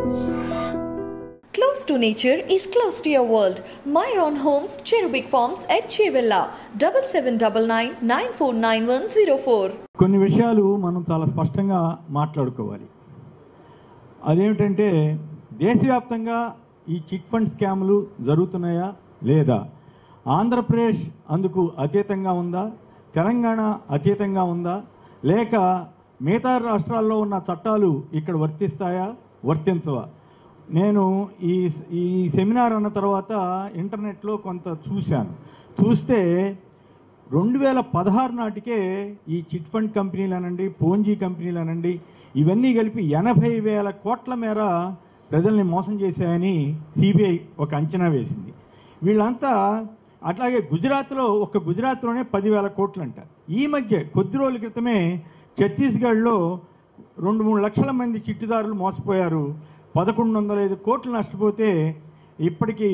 Close to nature is close to your world. Myron Homes, Cherubic Farms at Chevilla, 7799949104. కొన్ని విషయాలు మనం చాలా స్పష్టంగా మాట్లాడుకోవాలి. అదేమిటంటే దేశవ్యాప్తంగా ఈ చిట్ ఫండ్ స్కామ్లు జరుగుతున్నాయా లేదా, ఆంధ్రప్రదేశ్ అందుకు అతీతంగా ఉందా, తెలంగాణ అతీతంగా ఉందా, లేక మిగతా రాష్ట్రాల్లో ఉన్న చట్టాలు ఇక్కడ వర్తిస్తాయా వర్తించవా? నేను ఈ సెమినార్ అన్న తర్వాత ఇంటర్నెట్లో కొంత చూస్తే 2016 నాటికే ఈ చిట్ ఫండ్ కంపెనీలు అనండి, పోంజీ కంపెనీలు అనండి, ఇవన్నీ కలిపి 80,000 కోట్ల మేర ప్రజల్ని మోసం చేశాయని సిబిఐ ఒక అంచనా వేసింది. వీళ్ళంతా అట్లాగే గుజరాత్లోనే 10,000 కోట్లు అంట. ఈ మధ్య కొద్ది రోజుల క్రితమే ఛత్తీస్గఢ్లో 2-3 లక్షల మంది చిట్టుదారులు మోసపోయారు. 1,105 కోట్లు నష్టపోతే ఇప్పటికీ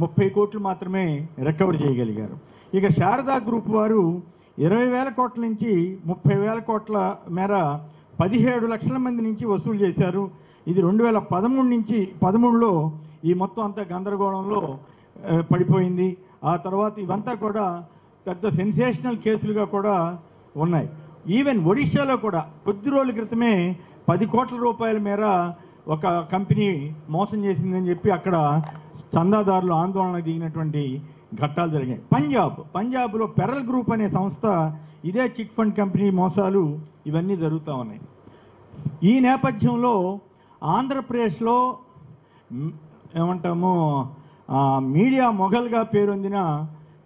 30 కోట్లు మాత్రమే రికవర్ చేయగలిగారు. ఇక శారదా గ్రూప్ వారు 20,000 కోట్ల నుంచి 30,000 కోట్ల మేర 17 లక్షల మంది నుంచి వసూలు చేశారు. ఇది 2013లో ఈ మొత్తం అంతా గందరగోళంలో పడిపోయింది. ఆ తర్వాత ఇవంతా కూడా పెద్ద సెన్సేషనల్ కేసులుగా కూడా ఉన్నాయి. ఈవెన్ ఒడిశాలో కూడా కొద్ది రోజుల క్రితమే 10 కోట్ల రూపాయల మేర ఒక కంపెనీ మోసం చేసిందని చెప్పి అక్కడ చందాదారులు ఆందోళనకు దిగినటువంటి ఘట్టాలు జరిగాయి. పంజాబ్లో పెరల్ గ్రూప్ అనే సంస్థ ఇదే చిట్ ఫండ్ కంపెనీ మోసాలు ఇవన్నీ జరుగుతూ ఉన్నాయి. ఈ నేపథ్యంలో ఆంధ్రప్రదేశ్లో ఏమంటాము మీడియా మొఘల్గా పేరొందిన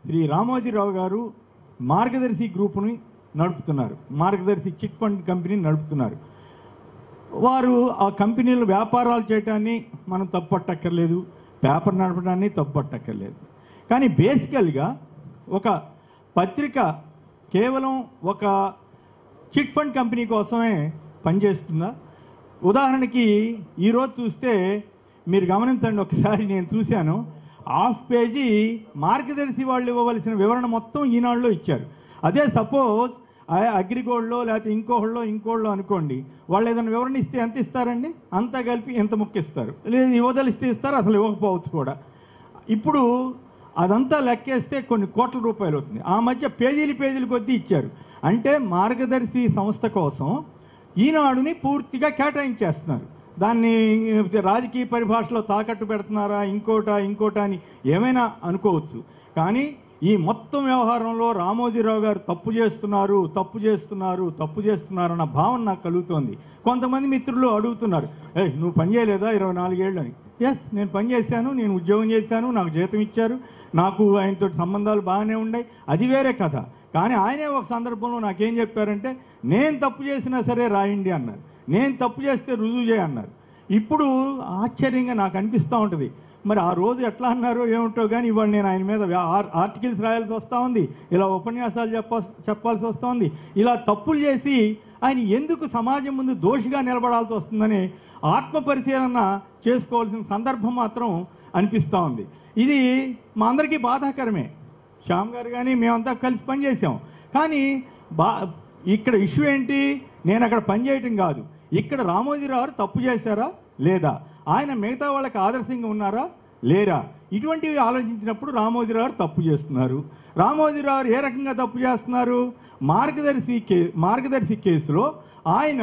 శ్రీ రామోజీరావు గారు మార్గదర్శి గ్రూపుని నడుపుతున్నారు. మార్గదర్శి చిట్ ఫండ్ కంపెనీని నడుపుతున్నారు. వారు ఆ కంపెనీలు వ్యాపారాలు చేయటాన్ని మనం తప్పట్టక్కర్లేదు, పేపర్ నడపడాన్ని తప్పట్టక్కర్లేదు. కానీ బేసికల్గా ఒక పత్రిక కేవలం ఒక చిట్ ఫండ్ కంపెనీ కోసమే పనిచేస్తుందా? ఉదాహరణకి ఈరోజు చూస్తే మీరు గమనించండి, ఒకసారి నేను చూశాను, హాఫ్ పేజీ మార్గదర్శి వాళ్ళు ఇవ్వవలసిన వివరణ మొత్తం ఈనాడులో ఇచ్చారు. అదే సపోజ్ అగ్రిగోల్డ్లో లేకపోతే ఇంకోళ్ళో అనుకోండి, వాళ్ళు ఏదైనా వివరణ ఇస్తే ఎంత ఇస్తారండి? అంతా కలిపి ఎంత ముక్కిస్తారు, లేదు ఇవ్వదలిస్తే ఇస్తారు, అసలు ఇవ్వకపోవచ్చు కూడా. ఇప్పుడు అదంతా లెక్కేస్తే కొన్ని కోట్ల రూపాయలు అవుతుంది. ఆ మధ్య పేజీలు కొద్దీ ఇచ్చారు. అంటే మార్గదర్శి సంస్థ కోసం ఈనాడుని పూర్తిగా కేటాయించేస్తున్నారు. దాన్ని రాజకీయ పరిభాషలో తాకట్టు పెడుతున్నారా, ఇంకోట అని ఏమైనా అనుకోవచ్చు. కానీ ఈ మొత్తం వ్యవహారంలో రామోజీరావు గారు తప్పు చేస్తున్నారు అన్న భావన నాకు కలుగుతోంది. కొంతమంది మిత్రులు అడుగుతున్నారు, నువ్వు పని చేయలేదా 24 ఏళ్ళు అని. ఎస్, నేను పని చేశాను, నేను ఉద్యోగం చేశాను, నాకు జీతం ఇచ్చారు, నాకు ఆయనతో సంబంధాలు బాగానే ఉన్నాయి, అది వేరే కథ. కానీ ఆయనే ఒక సందర్భంలో నాకేం చెప్పారంటే, నేను తప్పు చేసినా సరే రాయండి అన్నారు, నేను తప్పు చేస్తే రుజువు చేయన్నారు. ఇప్పుడు ఆశ్చర్యంగా నాకు అనిపిస్తూ ఉంటుంది, మరి ఆ రోజు ఎట్లా అన్నారో ఏమిటో కానీ ఇవాళ నేను ఆయన మీద ఆర్టికల్స్ రాయాల్సి వస్తూ ఉంది, ఇలా ఉపన్యాసాలు చెప్పాల్సి వస్తూ ఉంది. ఇలా తప్పులు చేసి ఆయన ఎందుకు సమాజం ముందు దోషిగా నిలబడాల్సి వస్తుందని ఆత్మపరిశీలన చేసుకోవాల్సిన సందర్భం మాత్రం అనిపిస్తూ ఉంది. ఇది మా అందరికీ బాధాకరమే. శ్యామ్ గారు కానీ మేమంతా కలిసి పనిచేసాం. కానీ ఇక్కడ ఇష్యూ ఏంటి? నేను అక్కడ పనిచేయటం కాదు, ఇక్కడ రామోజీరావు తప్పు చేశారా లేదా, ఆయన మిగతా వాళ్ళకి ఆదర్శంగా ఉన్నారా లేరా, ఇటువంటివి ఆలోచించినప్పుడు రామోజీరావు తప్పు చేస్తున్నారు. రామోజీరావు ఏ రకంగా తప్పు చేస్తున్నారు? మార్గదర్శి కేసులో ఆయన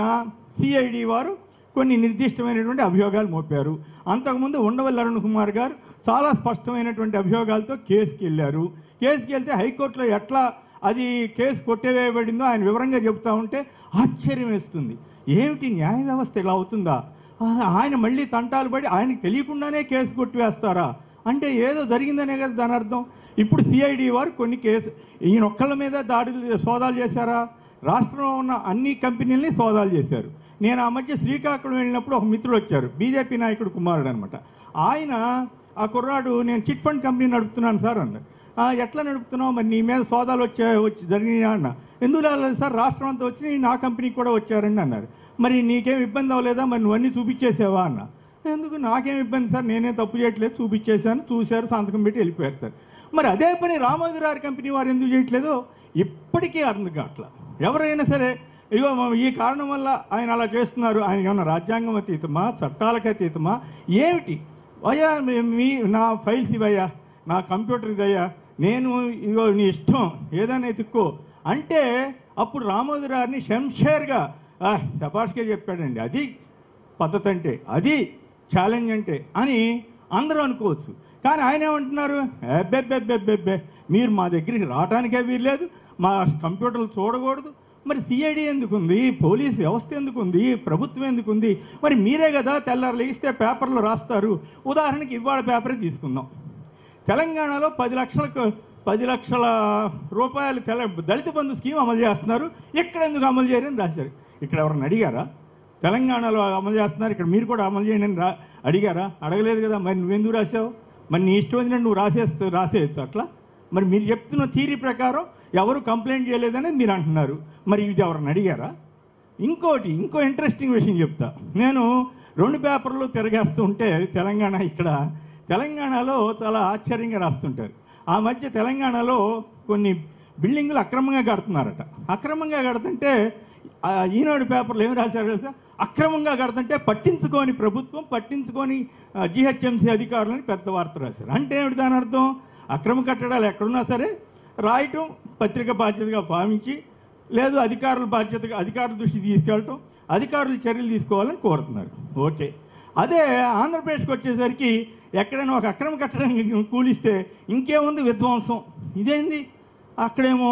సిఐడి వారు కొన్ని నిర్దిష్టమైనటువంటి అభియోగాలు మోపారు. అంతకుముందు ఉండవల్లి అరుణ్ కుమార్ గారు చాలా స్పష్టమైనటువంటి అభియోగాలతో కేసుకి వెళ్ళారు. కేసుకి వెళ్తే హైకోర్టులో ఎట్లా అది కేసు కొట్టేవేయబడిందో ఆయన వివరంగా చెబుతూ ఉంటే ఆశ్చర్యం వేస్తుంది. ఏమిటి న్యాయ వ్యవస్థ ఇలా అవుతుందా? ఆయన మళ్ళీ తంటాలు పడి ఆయనకు తెలియకుండానే కేసు కొట్టివేస్తారా? అంటే ఏదో జరిగిందనే కదా దాని అర్థం. ఇప్పుడు సిఐడి వారు కొన్ని ఈయనొక్కళ్ళ మీద సోదాలు చేశారా? రాష్ట్రంలో ఉన్న అన్ని కంపెనీలని సోదాలు చేశారు. నేను ఆ మధ్య శ్రీకాకుళం వెళ్ళినప్పుడు ఒక మిత్రుడు వచ్చారు, బీజేపీ నాయకుడు కుమారుడు అనమాట. ఆయన ఆ కుర్రాడు, నేను చిట్ ఫండ్ కంపెనీ నడుపుతున్నాను సార్ అన్నారు. ఎట్లా నడుపుతున్నావు, మరి నీ మీద సోదాలు వచ్చి జరిగినా అన్న. ఎందుకు లేదు సార్, రాష్ట్రం అంతా వచ్చి నా కంపెనీకి కూడా వచ్చారండి అన్నారు. మరి నీకేం ఇబ్బంది అవ్వలేదా, మరి నువ్వన్నీ చూపించేసావా అన్న. ఎందుకు, నాకేం ఇబ్బంది సార్, నేనే తప్పు చేయట్లేదు, చూపించేశాను, చూశారు, సంతకం పెట్టి వెళ్ళిపోయారు సార్. మరి అదే పని రామోజీరావు కంపెనీ వారు ఎందుకు చేయట్లేదో ఇప్పటికీ అర్థం కావట్లా. ఎవరైనా సరే ఇగో ఈ కారణం వల్ల ఆయన అలా చేస్తున్నారు, ఆయన ఏమన్నా రాజ్యాంగం అతీతమా, చట్టాలకు అతీతమా ఏమిటి? అయ్యా నా ఫైల్స్ ఇవయ్యా, నా కంప్యూటర్ ఇదయ్యా, నేను ఇగో నీ ఇష్టం ఏదైనా ఎత్తుక్కో అంటే అప్పుడు రామోజీరావుని శంషేర్గా శభాష్గా చెప్పాడండి. అది పద్ధతి అంటే, అది ఛాలెంజ్ అంటే అని అందరూ అనుకోవచ్చు. కానీ ఆయన ఏమంటున్నారు, అబ్బెబ్బెబ్బెబ్బెబ్బే మీరు మా దగ్గరికి రావడానికే వీల్లేదు, మా కంప్యూటర్లు చూడకూడదు. మరి సిఐడి ఎందుకుంది, పోలీస్ వ్యవస్థ ఎందుకుంది, ప్రభుత్వం ఎందుకుంది? మరి మీరే కదా తెల్లారు లేస్తే పేపర్లు రాస్తారు. ఉదాహరణకి ఇవాళ పేపరే తీసుకుందాం. తెలంగాణలో 10 లక్షల రూపాయలు దళిత బంధు స్కీమ్ అమలు చేస్తున్నారు, ఇక్కడ ఎందుకు అమలు చేయరని రాశారు. ఇక్కడ ఎవరన్నా అడిగారా? తెలంగాణలో అమలు చేస్తున్నారు, ఇక్కడ మీరు కూడా అమలు చేయండి అని అడిగారా? అడగలేదు కదా. మరి నువ్వెందుకు రాసావు? మరి నీ ఇష్టం వచ్చినట్టు నువ్వు రాసేయచ్చు అట్లా. మరి మీరు చెప్తున్న థీరీ ప్రకారం ఎవరు కంప్లైంట్ చేయలేదని మీరు అంటున్నారు. మరి ఇది ఎవరన్నా అడిగారా? ఇంకో ఇంట్రెస్టింగ్ విషయం చెప్తా. నేను 2 పేపర్లు తిరగేస్తూ ఉంటే తెలంగాణలో చాలా ఆశ్చర్యంగా రాస్తుంటారు. ఆ మధ్య తెలంగాణలో కొన్ని బిల్డింగులు అక్రమంగా కడుతున్నారట. అక్రమంగా కడుతుంటే ఈనాడు పేపర్లు ఏమి రాశారు తెలుసా? అక్రమంగా కడుతుంటే పట్టించుకొని జిహెచ్ఎంసీ అధికారులని పెద్ద వార్త రాశారు. అంటే ఏమిటి దాని అర్థం? అక్రమ కట్టడాలు ఎక్కడున్నా సరే రాయటం పత్రిక బాధ్యతగా భావించి, లేదు అధికారుల దృష్టికి తీసుకెళ్ళటం, అధికారులు చర్యలు తీసుకోవాలని కోరుతున్నారు. ఓకే. అదే ఆంధ్రప్రదేశ్కి వచ్చేసరికి ఎక్కడైనా ఒక అక్రమ కట్టడం కూలిస్తే ఇంకేముంది విధ్వంసం. ఇదేంది? అక్కడేమో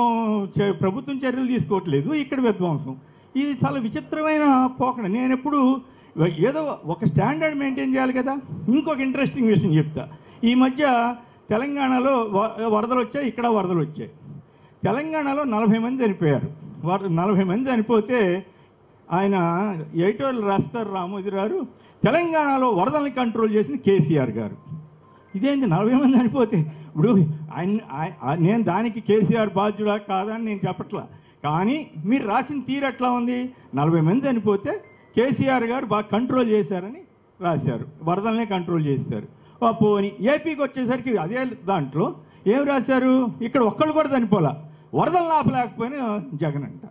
ప్రభుత్వం చర్యలు తీసుకోవట్లేదు, ఇక్కడ విధ్వంసం. ఇది చాలా విచిత్రమైన పోకడ. నేను ఎప్పుడు ఏదో ఒక స్టాండర్డ్ మెయింటైన్ చేయాలి కదా. ఇంకొక ఇంట్రెస్టింగ్ విషయం చెప్తా. ఈ మధ్య తెలంగాణలో వరదలు వచ్చాయి, ఇక్కడ వరదలు వచ్చాయి. తెలంగాణలో 40 మంది చనిపోయారు. 40 మంది చనిపోతే ఆయన ఎయిటోళ్ళు రాస్తారు రామోజీరావు, తెలంగాణలో వరదల్ని కంట్రోల్ చేసిన కేసీఆర్ గారు. ఇదేంటి 40 మంది చనిపోతే? ఇప్పుడు నేను దానికి కేసీఆర్ బాధ్యుడా కాదా అని నేను చెప్పట్లా. కానీ మీరు రాసిన తీరు ఎట్లా ఉంది? 40 మంది చనిపోతే కేసీఆర్ గారు బాగా కంట్రోల్ చేశారని రాశారు, వరదల్ని కంట్రోల్ చేశారు. పోని ఏపీకి వచ్చేసరికి అదే దాంట్లో ఏం రాశారు? ఇక్కడ ఒక్కళ్ళు కూడా చనిపోలా, వరదలు ఆపలేకపోయినా జగన్ అంట.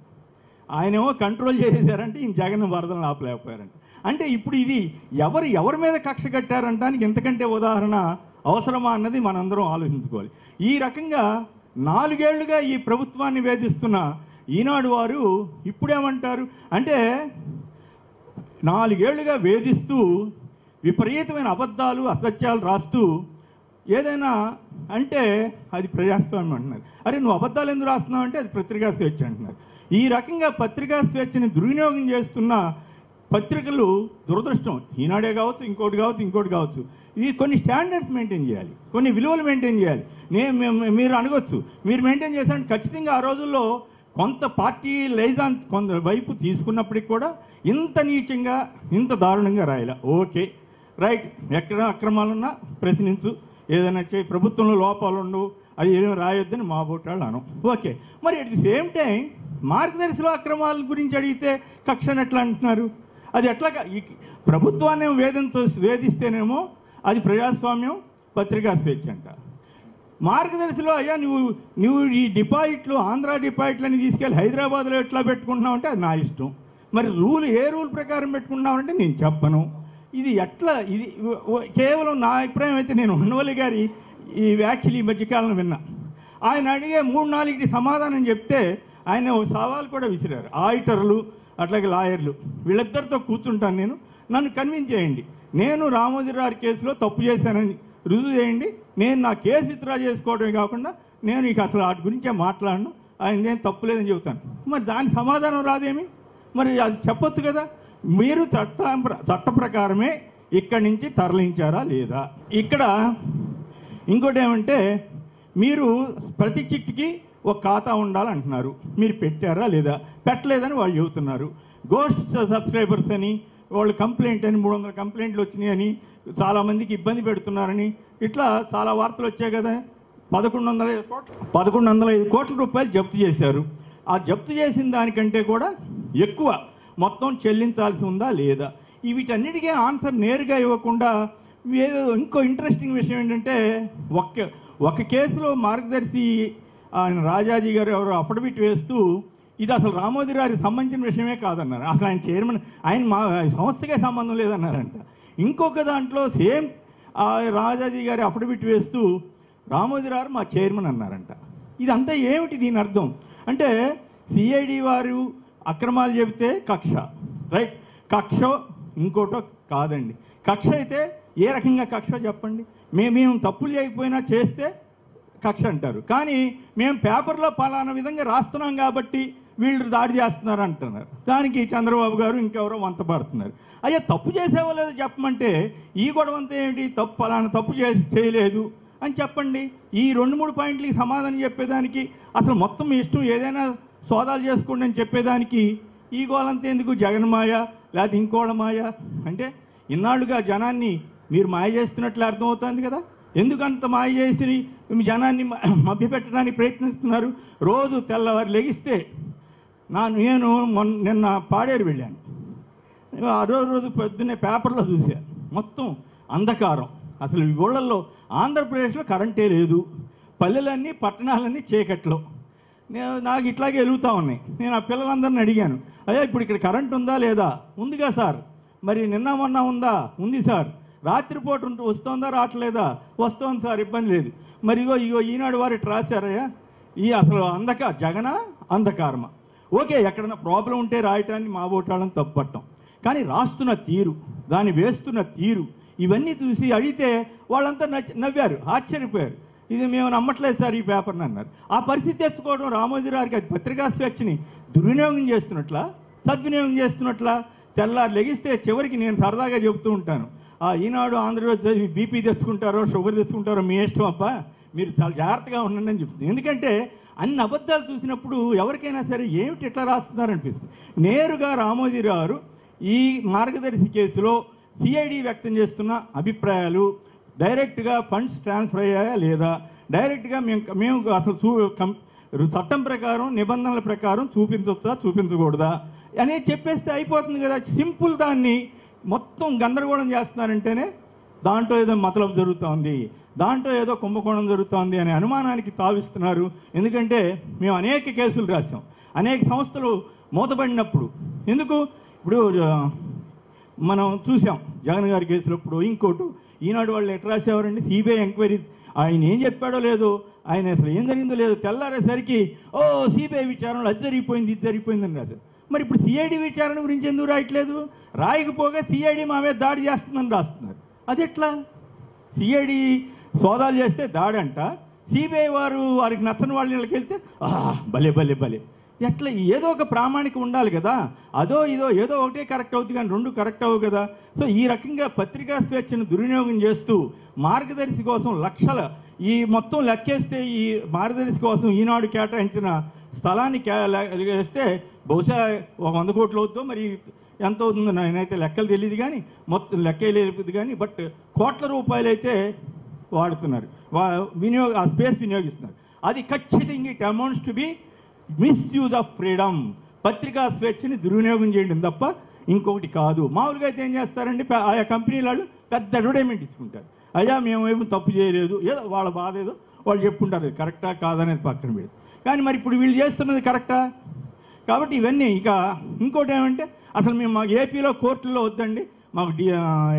ఆయనేమో కంట్రోల్ చేసేసారంటే ఈయన జగన్ వరదలను ఆపలేకపోయారంట. అంటే ఇప్పుడు ఇది ఎవరి మీద కక్ష కట్టారంటానికి ఇంతకంటే ఉదాహరణ అవసరమా అన్నది మనందరం ఆలోచించుకోవాలి. ఈ రకంగా 4 ఏళ్లుగా ఈ ప్రభుత్వాన్ని వేధిస్తున్న ఈనాడు వారు ఇప్పుడేమంటారు అంటే, 4 ఏళ్లుగా వేధిస్తూ విపరీతమైన అబద్ధాలు అసత్యాలు రాస్తూ ఏదైనా అంటే అది ప్రజాస్వామ్యం అంటున్నారు. అరే నువ్వు అబద్ధాలు ఎందుకు రాస్తున్నావు అంటే అది పత్రికా స్వేచ్ఛ అంటున్నారు. ఈ రకంగా పత్రికా స్వేచ్ఛని దుర్వినియోగం చేస్తున్న పత్రికలు దురదృష్టం. ఈనాడే కావచ్చు, ఇంకోటి కావచ్చు. ఇది కొన్ని స్టాండర్డ్స్ మెయింటైన్ చేయాలి, కొన్ని విలువలు మెయింటైన్ చేయాలి. మీరు అనగొచ్చు, మీరు మెయింటైన్ చేశారంటే ఖచ్చితంగా ఆ రోజుల్లో కొంత పార్టీ లైజాన్ కొంత వైపు తీసుకున్నప్పటికి కూడా ఇంత నీచంగా ఇంత దారుణంగా రాయాల. ఓకే రైట్, ఎక్కడ అక్రమాలున్నా ప్రశ్నించు, ఏదైనా చేయి, ప్రభుత్వంలో లోపాలు ఉండవు, అది ఏమీ రాయొద్దని మా బోటాళ్ళు అనం. ఓకే. మరి అట్ ది సేమ్ టైం మార్గదర్శిలో అక్రమాల గురించి అడిగితే కక్షను ఎట్లా అంటున్నారు? అది ఎట్లాగా ప్రభుత్వాన్ని వేధిస్తేనేమో అది ప్రజాస్వామ్యం, పత్రికా స్వేచ్ఛ అంట. మార్గదర్శిలో అయ్యా నువ్వు ఈ డిపాజిట్లు, ఆంధ్ర డిపాజిట్లని తీసుకెళ్ళి హైదరాబాద్లో ఎట్లా పెట్టుకుంటున్నావు అంటే అది నా ఇష్టం. మరి ఏ రూల్ ప్రకారం పెట్టుకుంటున్నావు అంటే నేను చెప్పను. ఇది ఎట్లా? ఇది కేవలం నా అభిప్రాయం అయితే. నేను ఉండవల్లి గారి ఈ వ్యాఖ్యలు ఈ మధ్యకాలంలో విన్నా. ఆయన అడిగే 3-4కి సమాధానం చెప్తే ఆయన ఒక సవాల్ కూడా విసిరారు. ఆడిటర్లు అట్లాగే లాయర్లు వీళ్ళిద్దరితో కూర్చుంటాను, నన్ను కన్విన్స్ చేయండి, నేను రామోజీరావు కేసులో తప్పు చేశానని రుజువు చేయండి, నేను నా కేసు విత్డ్రా చేసుకోవడమే కాకుండా నేను ఇక అసలు వాటి గురించే మాట్లాడను, ఆయన నేను తప్పు లేదని చెబుతాను. మరి దానికి సమాధానం రాదేమి? మరి అది చెప్పొచ్చు కదా. మీరు చట్ట ప్రకారమే ఇక్కడి నుంచి తరలించారా లేదా? ఇక్కడ ఇంకోటి ఏమంటే, మీరు ప్రతి చిట్టుకి ఒక ఖాతా ఉండాలంటున్నారు, మీరు పెట్టారా లేదా? పెట్టలేదని వాళ్ళు చెబుతున్నారు. గోస్ట్ సబ్స్క్రైబర్స్ అని, వాళ్ళు కంప్లైంట్ అని, 300 కంప్లైంట్లు వచ్చినాయి అని, చాలామందికి ఇబ్బంది పెడుతున్నారని ఇట్లా చాలా వార్తలు వచ్చాయి కదా. 1105 కోట్ల రూపాయలు జప్తు చేశారు. ఆ జప్తు చేసిన దానికంటే కూడా ఎక్కువ మొత్తం చెల్లించాల్సి ఉందా లేదా? వీటన్నిటికీ ఆన్సర్ నేరుగా ఇవ్వకుండా ఇంకో ఇంట్రెస్టింగ్ విషయం ఏంటంటే, ఒక కేసులో మార్గదర్శి ఆయన రాజాజీ గారు ఎవరు అఫిడవిట్ వేస్తూ ఇది అసలు రామోజీ గారికి సంబంధించిన విషయమే కాదన్నారు. అసలు ఆయన చైర్మన్, ఆయన మా సంస్థకే సంబంధం లేదన్నారంట. ఇంకొక దాంట్లో సేమ్ రాజాజీ గారి అఫిడవిట్ వేస్తూ రామోజీ గారు మా చైర్మన్ అన్నారంట. ఇదంతా ఏమిటి దీని అర్థం? అంటే సిఐడి వారు అక్రమాలు చెబితే కక్ష, రైట్? కక్ష ఇంకోటో కాదండి. కక్ష అయితే ఏ రకంగా కక్ష చెప్పండి? మేము తప్పులు చేయకపోయినా చేస్తే కక్ష అంటారు, కానీ మేము పేపర్లో పలానా విధంగా రాస్తున్నాం కాబట్టి వీళ్ళు దాడి చేస్తున్నారు అంటున్నారు. దానికి చంద్రబాబు గారు ఇంకెవరో వంత పడుతున్నారు. అయ్యా, తప్పు చేసేవో లేదో చెప్పమంటే ఈ గొడవంతా ఏమిటి? తప్పు పలానా తప్పు చేయలేదు అని చెప్పండి. ఈ 2-3 పాయింట్లకి సమాధానం చెప్పేదానికి, అసలు మొత్తం మీ ఇష్టం ఏదైనా సోదాలు చేసుకోండి అని చెప్పేదానికి ఈ గోలంతా ఎందుకు? జగన్ మాయ లేకపోతే ఇంకోళ్ళ మాయ అంటే ఇన్నాళ్ళుగా జనాన్ని మీరు మాయ చేస్తున్నట్లు అర్థమవుతుంది కదా. ఎందుకంత మాయ చేసి జనాన్ని మభ్యపెట్టడానికి ప్రయత్నిస్తున్నారు? రోజు తెల్లవారు లెగిస్తే నేను నిన్న పాడేరు వెళ్ళాను. ఆ రోజు పొద్దున్నే పేపర్లో చూశాను, మొత్తం అంధకారం. అసలు ఈ ఊళ్ళల్లో ఆంధ్రప్రదేశ్లో కరెంటే లేదు, పల్లెలన్నీ పట్టణాలన్నీ చీకట్లో. నాకు ఇట్లాగే వెలుగుతూ ఉన్నాయి. నేను ఆ పిల్లలందరిని అడిగాను, అయ్యా ఇప్పుడు ఇక్కడ కరెంట్ ఉందా లేదా? ఉందిగా సార్. మరి నిన్న మొన్న ఉందా? ఉంది సార్. రాత్రిపూట వస్తుందా రావట్లేదా? వస్తుంది సార్, ఇబ్బంది లేదు. మరి ఇగో ఈనాడు వారు ఇట్లా రాశారయ్యా, ఈ అసలు జగన అంధకారమా? ఓకే, ఎక్కడన్నా ప్రాబ్లం ఉంటే రాయటాన్ని మా ఓటాలను తప్పట్టం, కానీ రాస్తున్న తీరు, దాన్ని వేస్తున్న తీరు, ఇవన్నీ చూసి అడిగితే వాళ్ళంతా నవ్వారు, ఆశ్చర్యపోయారు. ఇది మేము నమ్మట్లేదు సార్ ఈ పేపర్ని అన్నారు. ఆ పరిస్థితి తెచ్చుకోవడం రామోజీ గారికి అది పత్రికా స్వేచ్ఛని దుర్వినియోగం చేస్తున్నట్లా, సద్వినియోగం చేస్తున్నట్లా? తెల్లారు లెగిస్తే చివరికి నేను సరదాగా చెబుతూ ఉంటాను, ఈనాడు ఆంధ్రప్రదేశ్ బీపీ తెచ్చుకుంటారో షుగర్ తెచ్చుకుంటారో మీ ఇష్టం అప్ప, మీరు చాలా జాగ్రత్తగా ఉండండి అని చెప్తుంది. ఎందుకంటే అన్ని అబద్ధాలు చూసినప్పుడు ఎవరికైనా సరే ఏమిటి ఇట్లా రాస్తున్నారనిపిస్తుంది. నేరుగా రామోజీ గారు ఈ మార్గదర్శి కేసులో సిఐడి వ్యక్తం చేస్తున్న అభిప్రాయాలు డైరెక్ట్గా ఫండ్స్ ట్రాన్స్ఫర్ అయ్యాయా లేదా, డైరెక్ట్గా మేము అసలు చట్టం ప్రకారం నిబంధనల ప్రకారం చూపించవచ్చా చూపించకూడదా అనేది చెప్పేస్తే అయిపోతుంది కదా. సింపుల్. దాన్ని మొత్తం గందరగోళం చేస్తున్నారంటేనే దాంట్లో ఏదో మతలబు జరుగుతోంది, దాంట్లో ఏదో కుంభకోణం జరుగుతోంది అనే అనుమానానికి తావిస్తున్నారు. ఎందుకంటే మేము అనేక కేసులు రాసాం, అనేక సంస్థలు మూతపడినప్పుడు. ఎందుకు ఇప్పుడు మనం చూసాం జగన్ గారి కేసులో, ఇప్పుడు ఇంకోటి ఈనాడు వాళ్ళు ఎట్లా రాసేవారండి, సిబిఐ ఎంక్వైరీ, ఆయన ఏం చెప్పాడో లేదో, ఆయన అసలు ఏం జరిగిందో లేదో తెల్లారేసరికి సిబిఐ విచారణలో అది జరిగిపోయింది ఇది జరిగిపోయిందని రాశారు. మరి ఇప్పుడు సిఐడి విచారణ గురించి ఎందుకు రాయట్లేదు? రాయకపోగా సిఐడి మా మీద దాడి చేస్తుందని రాస్తున్నారు. అది ఎట్లా? సిఐడి సోదాలు చేస్తే దాడంట, సిబిఐ వారికి నచ్చని వాళ్ళ ఇళ్ళకి వెళ్తే భలే భలే భలే. ఎట్లా? ఏదో ఒక ప్రామాణికం ఉండాలి కదా. అదో ఇదో ఏదో ఒకటే కరెక్ట్ అవుతుంది కానీ రెండు కరెక్ట్ అవ్వవు కదా. సో ఈ రకంగా పత్రికా స్వేచ్ఛను దుర్వినియోగం చేస్తూ మార్గదర్శి కోసం లక్షల, ఈ మొత్తం లెక్కేస్తే ఈ మార్గదర్శి కోసం ఈనాడు కేటాయించిన స్థలాన్ని వేస్తే బహుశా 100 కోట్లు అవుతుందో మరి ఎంత అవుతుందో నేనైతే లెక్కలు తెలియదు, కానీ మొత్తం లెక్క లేదు కానీ, బట్ కోట్ల రూపాయలు అయితే వాడుతున్నారు, ఆ స్పేస్ వినియోగిస్తున్నారు. అది ఖచ్చితంగా it amounts to be misuse of freedom. పత్రికా స్వేచ్ఛని దుర్వినియోగం చేయడం తప్ప ఇంకొకటి కాదు. మామూలుగా అయితే ఏం చేస్తారండి, ఆయా కంపెనీల వాళ్ళు పెద్ద అడ్వర్టైజ్మెంట్ ఇచ్చుకుంటారు, అయ్యా మేమేమో తప్పు చేయలేదు, ఏదో వాళ్ళ బాధ ఏదో వాళ్ళు చెప్పుకుంటారు, అది కరెక్టా కాదనేది పక్కన పెడతారు. కానీ మరి ఇప్పుడు వీళ్ళు చేస్తున్నది కరెక్టా? కాబట్టి ఇవన్నీ. ఇక ఇంకోటి ఏమంటే, అసలు మేము మాకు ఏపీలో కోర్టుల్లో వద్దండి, మాకు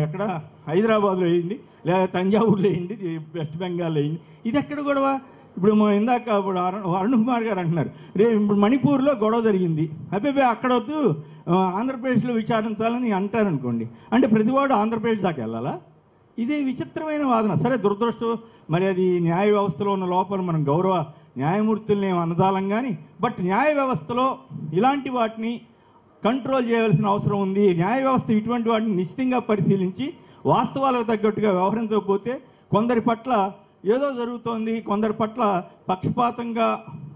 ఎక్కడ హైదరాబాద్లో వేయండి, లేదా తంజావూరులో వేయండి, వెస్ట్ బెంగాల్లో వేయండి. ఇది ఎక్కడ గొడవ? ఇప్పుడు ఇందాక ఇప్పుడు అరుణ్ కుమార్ గారు అంటున్నారు, ఇప్పుడు మణిపూర్లో గొడవ జరిగింది, అబ్బాయి అక్కడ వద్దు ఆంధ్రప్రదేశ్లో విచారించాలని అంటారనుకోండి, అంటే ప్రతివాడు ఆంధ్రప్రదేశ్ దాకా వెళ్ళాలా? ఇది విచిత్రమైన వాదన. సరే, దురదృష్టం, మరి అది న్యాయ వ్యవస్థలో ఉన్న లోపల మనం గౌరవ న్యాయమూర్తుల్ని అనదాలం కానీ, బట్ న్యాయ వ్యవస్థలో ఇలాంటి వాటిని కంట్రోల్ చేయవలసిన అవసరం ఉంది. న్యాయ వ్యవస్థ ఇటువంటి వాటిని నిశ్చితంగా పరిశీలించి వాస్తవాలకు తగ్గట్టుగా వ్యవహరించకపోతే కొందరి పట్ల ఏదో జరుగుతోంది, కొందరి పట్ల పక్షపాతంగా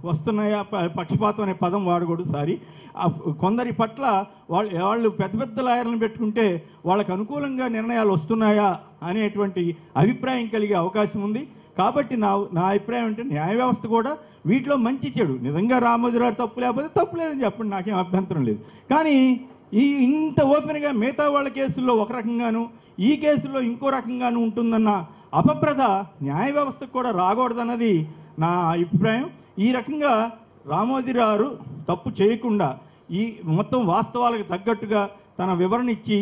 వస్తున్నాయా, పక్షపాతం అనే పదం వాడకూడదు సారీ, కొందరి పట్ల వాళ్ళు పెద్ద పెద్ద లాయర్లను పెట్టుకుంటే వాళ్ళకు అనుకూలంగా నిర్ణయాలు వస్తున్నాయా అనేటువంటి అభిప్రాయం కలిగే అవకాశం ఉంది. కాబట్టి నా అభిప్రాయం అంటే న్యాయ వ్యవస్థ కూడా వీటిలో మంచి చెడు, నిజంగా రామోజీ గారు తప్పు లేకపోతే తప్పు లేదని చెప్పండి, నాకేం అభ్యంతరం లేదు. కానీ ఇంత ఓపెన్గా మిగతా వాళ్ళ కేసుల్లో ఒక రకంగాను, ఈ కేసుల్లో ఇంకో రకంగాను ఉంటుందన్న అపప్రద న్యాయ వ్యవస్థకు కూడా రాకూడదన్నది నా అభిప్రాయం. ఈ రకంగా రామోజీరావు తప్పు చేయకుండా ఈ మొత్తం వాస్తవాలకు తగ్గట్టుగా తన వివరణ ఇచ్చి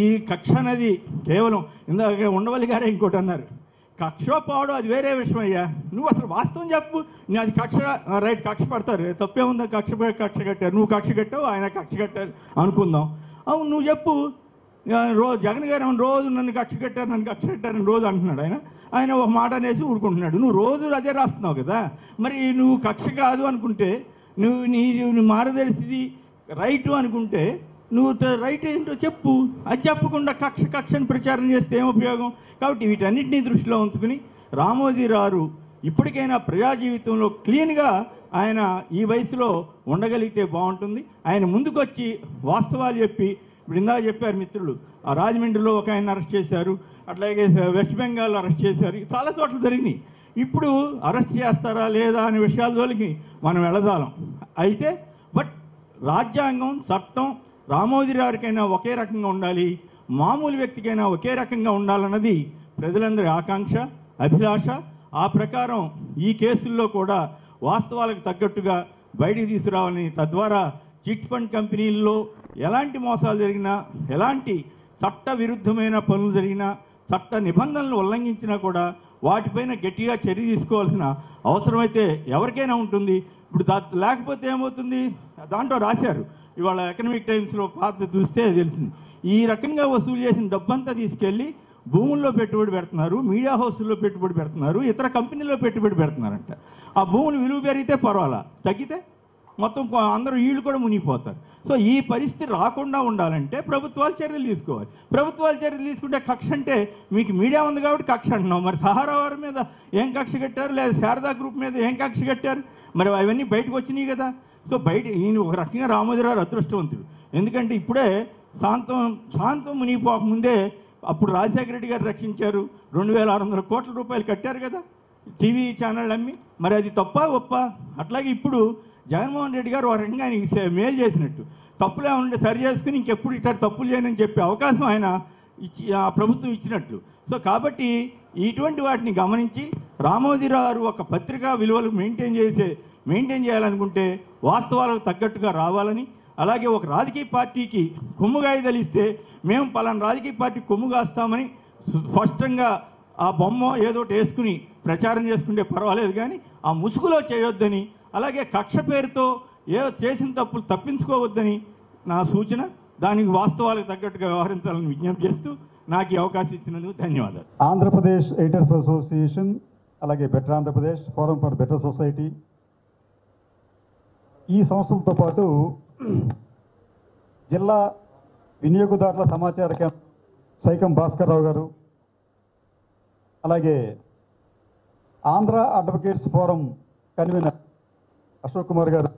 ఈ కక్ష అనేది కేవలం ఇందాక ఉండవల్లి గారే ఇంకోటి అన్నారు, కక్ష పోవడం అది వేరే విషయం అయ్యా, నువ్వు అసలు వాస్తవం చెప్పు. నేను అది కక్ష రైట్, కక్ష పడతారు, తప్పే ఉందా, కక్ష కట్టారు, నువ్వు కక్ష కట్టావు, ఆయన కక్ష కట్టారు అనుకుందాం. అవును నువ్వు చెప్పు. రోజు జగన్ గారు రోజు నన్ను కక్ష కట్టారని రోజు అంటున్నాడు. ఆయన ఒక మాట అనేసి ఊరుకుంటున్నాడు. నువ్వు రోజు అదే రాస్తున్నావు కదా, మరి నువ్వు కక్ష కాదు అనుకుంటే, నువ్వు మార్గదర్శిది రైటు అనుకుంటే నువ్వు రైట్ ఏంటో చెప్పు. అది చెప్పకుండా కక్షని ప్రచారం చేస్తే ఏం ఉపయోగం? కాబట్టి వీటన్నిటినీ దృష్టిలో ఉంచుకుని రామోజీరావు ఇప్పటికైనా ప్రజా జీవితంలో క్లీన్గా ఆయన ఈ వయసులో ఉండగలిగితే బాగుంటుంది. ఆయన ముందుకొచ్చి వాస్తవాలు చెప్పి, ఇప్పుడు ఇందాక చెప్పారు మిత్రులు, ఆ రాజమండ్రిలో ఒక ఆయన అరెస్ట్ చేశారు, అట్లాగే వెస్ట్ బెంగాల్ అరెస్ట్ చేశారు, చాలా చోట్ల జరిగినాయి. ఇప్పుడు అరెస్ట్ చేస్తారా లేదా అనే విషయాల జోలికి మనం వెళ్ళదాలం. అయితే బట్ రాజ్యాంగం, చట్టం రామోజీరావుకైనా ఒకే రకంగా ఉండాలి, మామూలు వ్యక్తికైనా ఒకే రకంగా ఉండాలన్నది ప్రజలందరి ఆకాంక్ష, అభిలాష. ఆ ప్రకారం ఈ కేసుల్లో కూడా వాస్తవాలకు తగ్గట్టుగా బయటికి తీసుకురావాలని, తద్వారా చిట్ ఫండ్ కంపెనీల్లో ఎలాంటి మోసాలు జరిగినా, ఎలాంటి చట్ట విరుద్ధమైన పనులు జరిగినా, చట్ట నిబంధనలు ఉల్లంఘించినా కూడా వాటిపైన గట్టిగా చర్య తీసుకోవాల్సిన అవసరమైతే ఎవరికైనా ఉంటుంది. ఇప్పుడు లేకపోతే ఏమవుతుంది, దాంట్లో రాశారు, ఇవాళ ఎకనామిక్ టైమ్స్లో పాత చూస్తే తెలిసింది, ఈ రకంగా వసూలు చేసిన డబ్బంతా తీసుకెళ్ళి భూముల్లో పెట్టుబడి పెడుతున్నారు, మీడియా హౌస్ల్లో పెట్టుబడి పెడుతున్నారు, ఇతర కంపెనీల్లో పెట్టుబడి పెడుతున్నారంట. ఆ భూములు విలువ పెరిగితే పర్వాలా, తగ్గితే మొత్తం అందరూ వీళ్ళు కూడా మునిగిపోతారు. సో ఈ పరిస్థితి రాకుండా ఉండాలంటే ప్రభుత్వాలు చర్యలు తీసుకోవాలి. ప్రభుత్వాలు చర్యలు తీసుకుంటే కక్ష అంటే మీకు మీడియా ఉంది కాబట్టి కక్ష అంటున్నాం. మరి సహారా వారి మీద ఏం కక్ష కట్టారు, లేదా శారదా గ్రూప్ మీద ఏం కక్ష కట్టారు, మరి అవన్నీ బయటకు వచ్చినాయి కదా. సో బయట ఈయన ఒక రకంగా రామోజీరావు అదృష్టవంతుడు. ఎందుకంటే ఇప్పుడే శాంతం మునిగిపోకముందే అప్పుడు రాజశేఖర రెడ్డి గారు రక్షించారు, 2600 కోట్ల రూపాయలు కట్టారు కదా టీవీ ఛానళ్ళు అమ్మి. మరి అది తప్ప ఒప్ప? అట్లాగే ఇప్పుడు జగన్మోహన్ రెడ్డి గారు ఒక రకంగా ఆయనకి మేలు చేసినట్టు, తప్పులే ఉంటే సరి చేసుకుని ఇంకెప్పుడు ఇట్లా తప్పులు చేయనని చెప్పే అవకాశం ఆయన ఆ ప్రభుత్వం ఇచ్చినట్లు. సో కాబట్టి ఇటువంటి వాటిని గమనించి రామోజీరావు ఒక పత్రికా విలువలు మెయింటైన్ చేయాలనుకుంటే వాస్తవాలకు తగ్గట్టుగా రావాలని, అలాగే ఒక రాజకీయ పార్టీకి కొమ్ముగాయ తెలిస్తే మేము పలానా రాజకీయ పార్టీ కొమ్ము కాస్తామని స్పష్టంగా ఆ బొమ్మ ఏదో వేసుకుని ప్రచారం చేసుకుంటే పర్వాలేదు, కానీ ఆ ముసుగులో చేయొద్దని, అలాగే కక్ష పేరుతో చేసిన తప్పులు తప్పించుకోవద్దని నా సూచన. దానికి వాస్తవాలకు తగ్గట్టుగా వ్యవహరించాలని విజ్ఞప్తి చేస్తూ నాకు ఈ అవకాశం ఇచ్చినందుకు ధన్యవాదాలు. ఆంధ్రప్రదేశ్ ఎడిటర్స్ అసోసియేషన్, అలాగే better Andhra Pradesh, forum for better society, ఈ సంస్థలతో పాటు జిల్లా వినియోగదారుల సమాచార కేంద్రం సైకం భాస్కర్రావు గారు, అలాగే Andhra advocates forum convener Ashok Kumar గారు,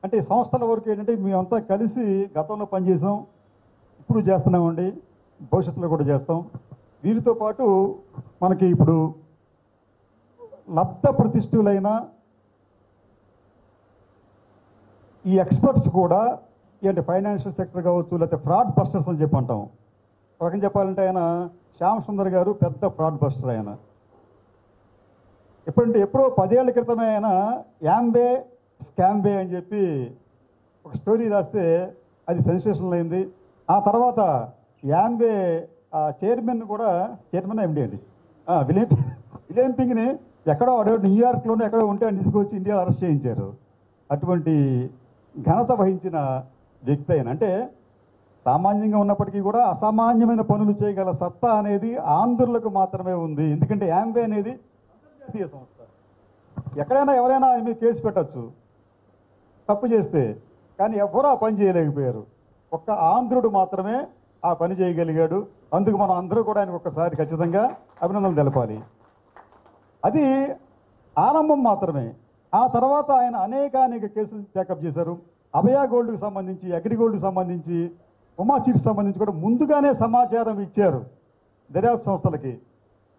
అంటే సంస్థల వరకు ఏంటంటే మేమంతా కలిసి గతంలో పనిచేసాం, ఇప్పుడు చేస్తున్నామండి, భవిష్యత్తులో కూడా చేస్తాం. వీరితో పాటు మనకి ఇప్పుడు లబ్ధ ప్రతిష్ఠులైన ఈ ఎక్స్పర్ట్స్ కూడా అంటే ఫైనాన్షియల్ సెక్టర్ కావచ్చు, లేకపోతే ఫ్రాడ్ బస్టర్స్ అని చెప్పి అంటాం. ఒక రకం చెప్పాలంటే ఆయన శ్యామ్ సుందర్ గారు పెద్ద ఫ్రాడ్ బస్టర్. ఆయన ఎప్పుడో 10 ఏళ్ల క్రితమే ఆయన యాంబే స్కాంబే అని చెప్పి ఒక స్టోరీ రాస్తే అది సెన్సేషనల్ అయింది. ఆ తర్వాత యాంబే చైర్మన్ ఎండి అండి విలియం పింగ్ని ఎక్కడో న్యూయార్క్లోనే ఎక్కడో ఉంటే ఆయన తీసుకొచ్చి ఇండియాలో అరెస్ట్ చేయించారు. అటువంటి ఘనత వహించిన వ్యక్తి అయిన, అంటే సామాన్యంగా ఉన్నప్పటికీ కూడా అసామాన్యమైన పనులు చేయగల సత్తా అనేది ఆంధ్రులకు మాత్రమే ఉంది. ఎందుకంటే యాంబే అనేది అంతర్జాతీయ సంస్థ, ఎక్కడైనా ఎవరైనా మీద కేసు పెట్టచ్చు తప్పు చేస్తే, కానీ ఎవరూ ఆ పని చేయలేకపోయారు. ఒక్క ఆంధ్రుడు మాత్రమే ఆ పని చేయగలిగాడు. అందుకు మనం అందరూ కూడా ఆయనకు ఒక్కసారి ఖచ్చితంగా అభినందనలు తెలపాలి. అది ఆరంభం మాత్రమే. ఆ తర్వాత ఆయన అనేక కేసులు టేకప్ చేశారు. అభయ గోల్డ్కి సంబంధించి, అగ్రిగోల్డ్కి సంబంధించి, ఉమా చిట్స్ సంబంధించి కూడా ముందుగానే సమాచారం ఇచ్చారు దర్యాప్తు సంస్థలకి,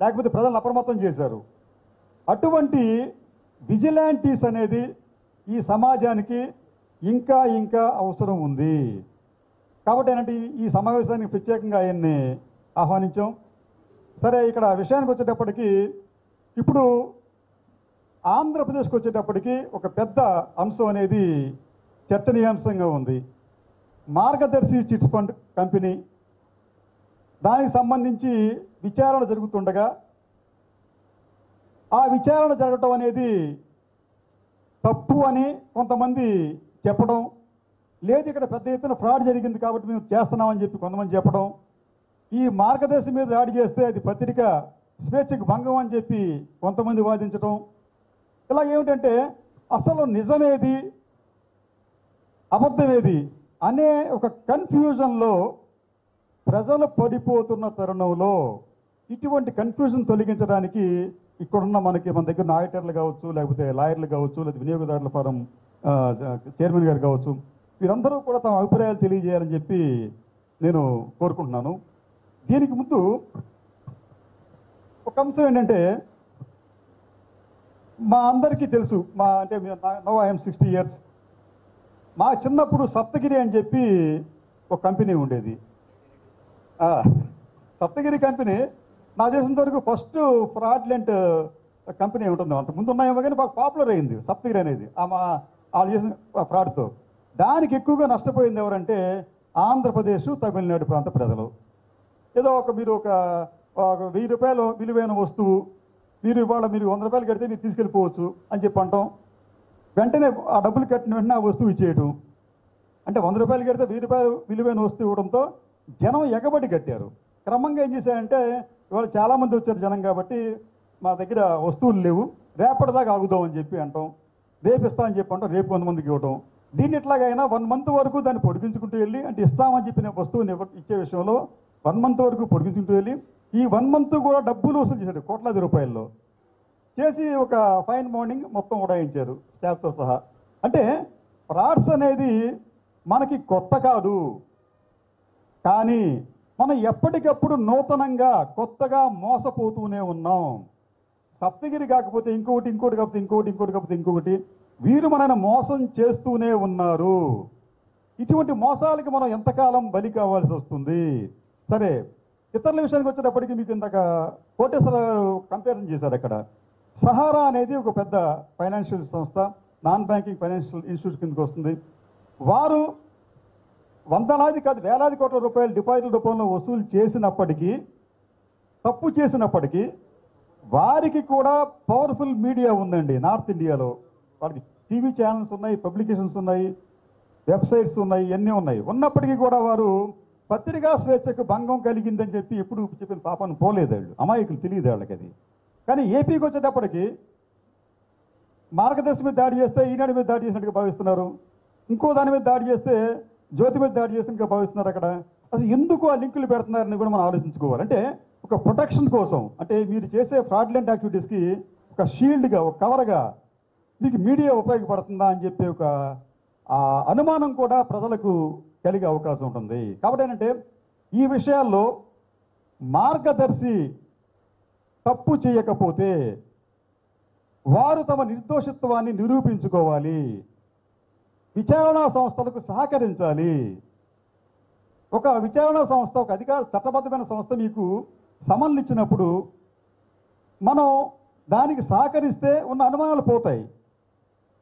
లేకపోతే ప్రజలను అప్రమత్తం చేశారు. అటువంటి విజిలాంటీస్ అనేది ఈ సమాజానికి ఇంకా అవసరం ఉంది. కాబట్టి ఏంటంటే ఈ సమావేశానికి ప్రత్యేకంగా ఆయన్ని ఆహ్వానించాం. సరే, ఇక్కడ విషయానికి వచ్చేటప్పటికి ఇప్పుడు ఆంధ్రప్రదేశ్కి వచ్చేటప్పటికి ఒక పెద్ద అంశం అనేది చర్చనీయాంశంగా ఉంది. మార్గదర్శి చిట్ ఫండ్ కంపెనీ, దానికి సంబంధించి విచారణ జరుగుతుండగా ఆ విచారణ జరగటం అనేది తప్పు అని కొంతమంది చెప్పడం, లేదు ఇక్కడ పెద్ద ఎత్తున ఫ్రాడ్ జరిగింది కాబట్టి మేము చేస్తున్నామని చెప్పి కొంతమంది చెప్పడం, ఈ మార్గదర్శి మీద దాడి చేస్తే అది పత్రిక స్వేచ్ఛకు భంగం అని చెప్పి కొంతమంది వాదించడం, ఇలా ఏమిటంటే అసలు నిజమేది అబద్ధమేది అనే ఒక కన్ఫ్యూజన్లో ప్రజలు పడిపోతున్న తరుణంలో ఇటువంటి కన్ఫ్యూజన్ తొలగించడానికి ఇక్కడున్న మన దగ్గర ఆడిటర్లు కావచ్చు, లేకపోతే లాయర్లు కావచ్చు, లేదా వినియోగదారుల ఫారం చైర్మన్ గారు కావచ్చు, వీరందరూ కూడా తమ అభిప్రాయాలు తెలియజేయాలని చెప్పి నేను కోరుకుంటున్నాను. దీనికి ముందు ఒక అంశం ఏంటంటే, మా అందరికీ తెలుసు, అంటే నో ఐఎమ్ 60 years, మా చిన్నప్పుడు సప్తగిరి అని చెప్పి ఒక కంపెనీ ఉండేది. సప్తగిరి కంపెనీ నాకు తెలిసినంత వరకు ఫస్ట్ ఫ్రాడ్లెంట్ కంపెనీ ఉంటుంది. అంతకుముందు ఉన్నాయేమో కానీ బాగా పాపులర్ అయింది సప్తగిరి అనేది వాళ్ళు చేసిన ఫ్రాడ్తో. దానికి ఎక్కువగా నష్టపోయింది ఎవరంటే ఆంధ్రప్రదేశ్, తమిళనాడు ప్రాంత ప్రజలు. ఏదో మీరు ఒక 1000 రూపాయలు విలువైన వస్తువు ఇవాళ మీరు 100 రూపాయలు కడితే మీరు తీసుకెళ్ళిపోవచ్చు అని చెప్పి అంటాం. వెంటనే ఆ డబ్బులు కట్టిన వెంటనే ఆ వస్తువు ఇచ్చేయటం. అంటే 100 రూపాయలు కడితే 1000 రూపాయలు విలువైన వస్తువు ఇవ్వడంతో జనం ఎగబడి కట్టారు. క్రమంగా ఏం చేశారంటే, ఇవాళ చాలామంది వచ్చారు జనం కాబట్టి మా దగ్గర వస్తువులు లేవు, రేపటిదాకా ఆగుదాం అని చెప్పి అంటాం, రేపు ఇస్తామని చెప్పి అంటాం, రేపు కొంతమందికి ఇవ్వటం. దీన్ని ఎట్లాగైనా 1 month వరకు దాన్ని పొడిగించుకుంటూ వెళ్ళి, అంటే ఇస్తామని చెప్పిన వస్తువుని ఇచ్చే విషయంలో 1 month వరకు పొడిగించుకుంటూ వెళ్ళి ఈ 1 month కూడా డబ్బులు వసూలు చేశారు కోట్లాది రూపాయల్లో చేసి ఒక ఫైన్ మార్నింగ్ మొత్తం ఉడాయించారు స్టాఫ్తో సహా. అంటే ఫ్రాడ్స్ అనేది మనకి కొత్త కాదు, కానీ మనం ఎప్పటికప్పుడు నూతనంగా కొత్తగా మోసపోతూనే ఉన్నాం. సప్తగిరి కాకపోతే ఇంకొకటి కాకపోతే ఇంకొకటి వీరు మనల్ని మోసం చేస్తూనే ఉన్నారు. ఇటువంటి మోసాలకి మనం ఎంతకాలం బలి కావాల్సి వస్తుంది? సరే, ఇతరుల విషయానికి వచ్చేటప్పటికి మీకు ఇందాక కోటేశ్వర కంపారిజన్ చేశారు. అక్కడ సహారా అనేది ఒక పెద్ద ఫైనాన్షియల్ సంస్థ, నాన్ బ్యాంకింగ్ ఫైనాన్షియల్ ఇన్స్టిట్యూట్ కిందకి వస్తుంది. వారు వందలాది కాదు వేలాది కోట్ల రూపాయలు డిపాజిట్ల రూపంలో వసూలు చేసినప్పటికీ, తప్పు చేసినప్పటికీ వారికి కూడా పవర్ఫుల్ మీడియా ఉందండి. నార్త్ ఇండియాలో వాళ్ళకి టీవీ ఛానల్స్ ఉన్నాయి, పబ్లికేషన్స్ ఉన్నాయి, వెబ్సైట్స్ ఉన్నాయి, ఇవన్నీ ఉన్నాయి. ఉన్నప్పటికీ కూడా వారు పత్రికా స్వేచ్ఛకు భంగం కలిగిందని చెప్పి ఎప్పుడు చెప్పిన పాపను పోలేదు. వాళ్ళు అమాయకులు, తెలియదు వాళ్ళకి అది. కానీ ఏపీకి వచ్చేటప్పటికి మార్గదర్శి మీద దాడి చేస్తే ఈనాడు మీద దాడి చేసినట్టుగా భావిస్తున్నారు, ఇంకో దాని మీద దాడి చేస్తే జ్యోతి మీద దాడి చేసినట్టుగా భావిస్తున్నారు. అక్కడ అసలు ఎందుకు ఆ లింకులు పెడుతున్నారని కూడా మనం ఆలోచించుకోవాలి. అంటే ఒక ప్రొటెక్షన్ కోసం, అంటే మీరు చేసే ఫ్రాడ్లెంట్ యాక్టివిటీస్కి ఒక షీల్డ్గా, ఒక కవర్గా మీకు మీడియా ఉపయోగపడుతుందా అని చెప్పి ఒక అనుమానం కూడా ప్రజలకు కలిగే అవకాశం ఉంటుంది. కాబట్టి ఏంటంటే ఈ విషయాల్లో మార్గదర్శి తప్పు చేయకపోతే వారు తమ నిర్దోషిత్వాన్ని నిరూపించుకోవాలి, విచారణా సంస్థలకు సహకరించాలి. ఒక విచారణా సంస్థ, ఒక చట్టబద్ధమైన సంస్థ మీకు సమన్లు ఇచ్చినప్పుడు మనం దానికి సహకరిస్తే ఉన్న అనుమానాలు పోతాయి.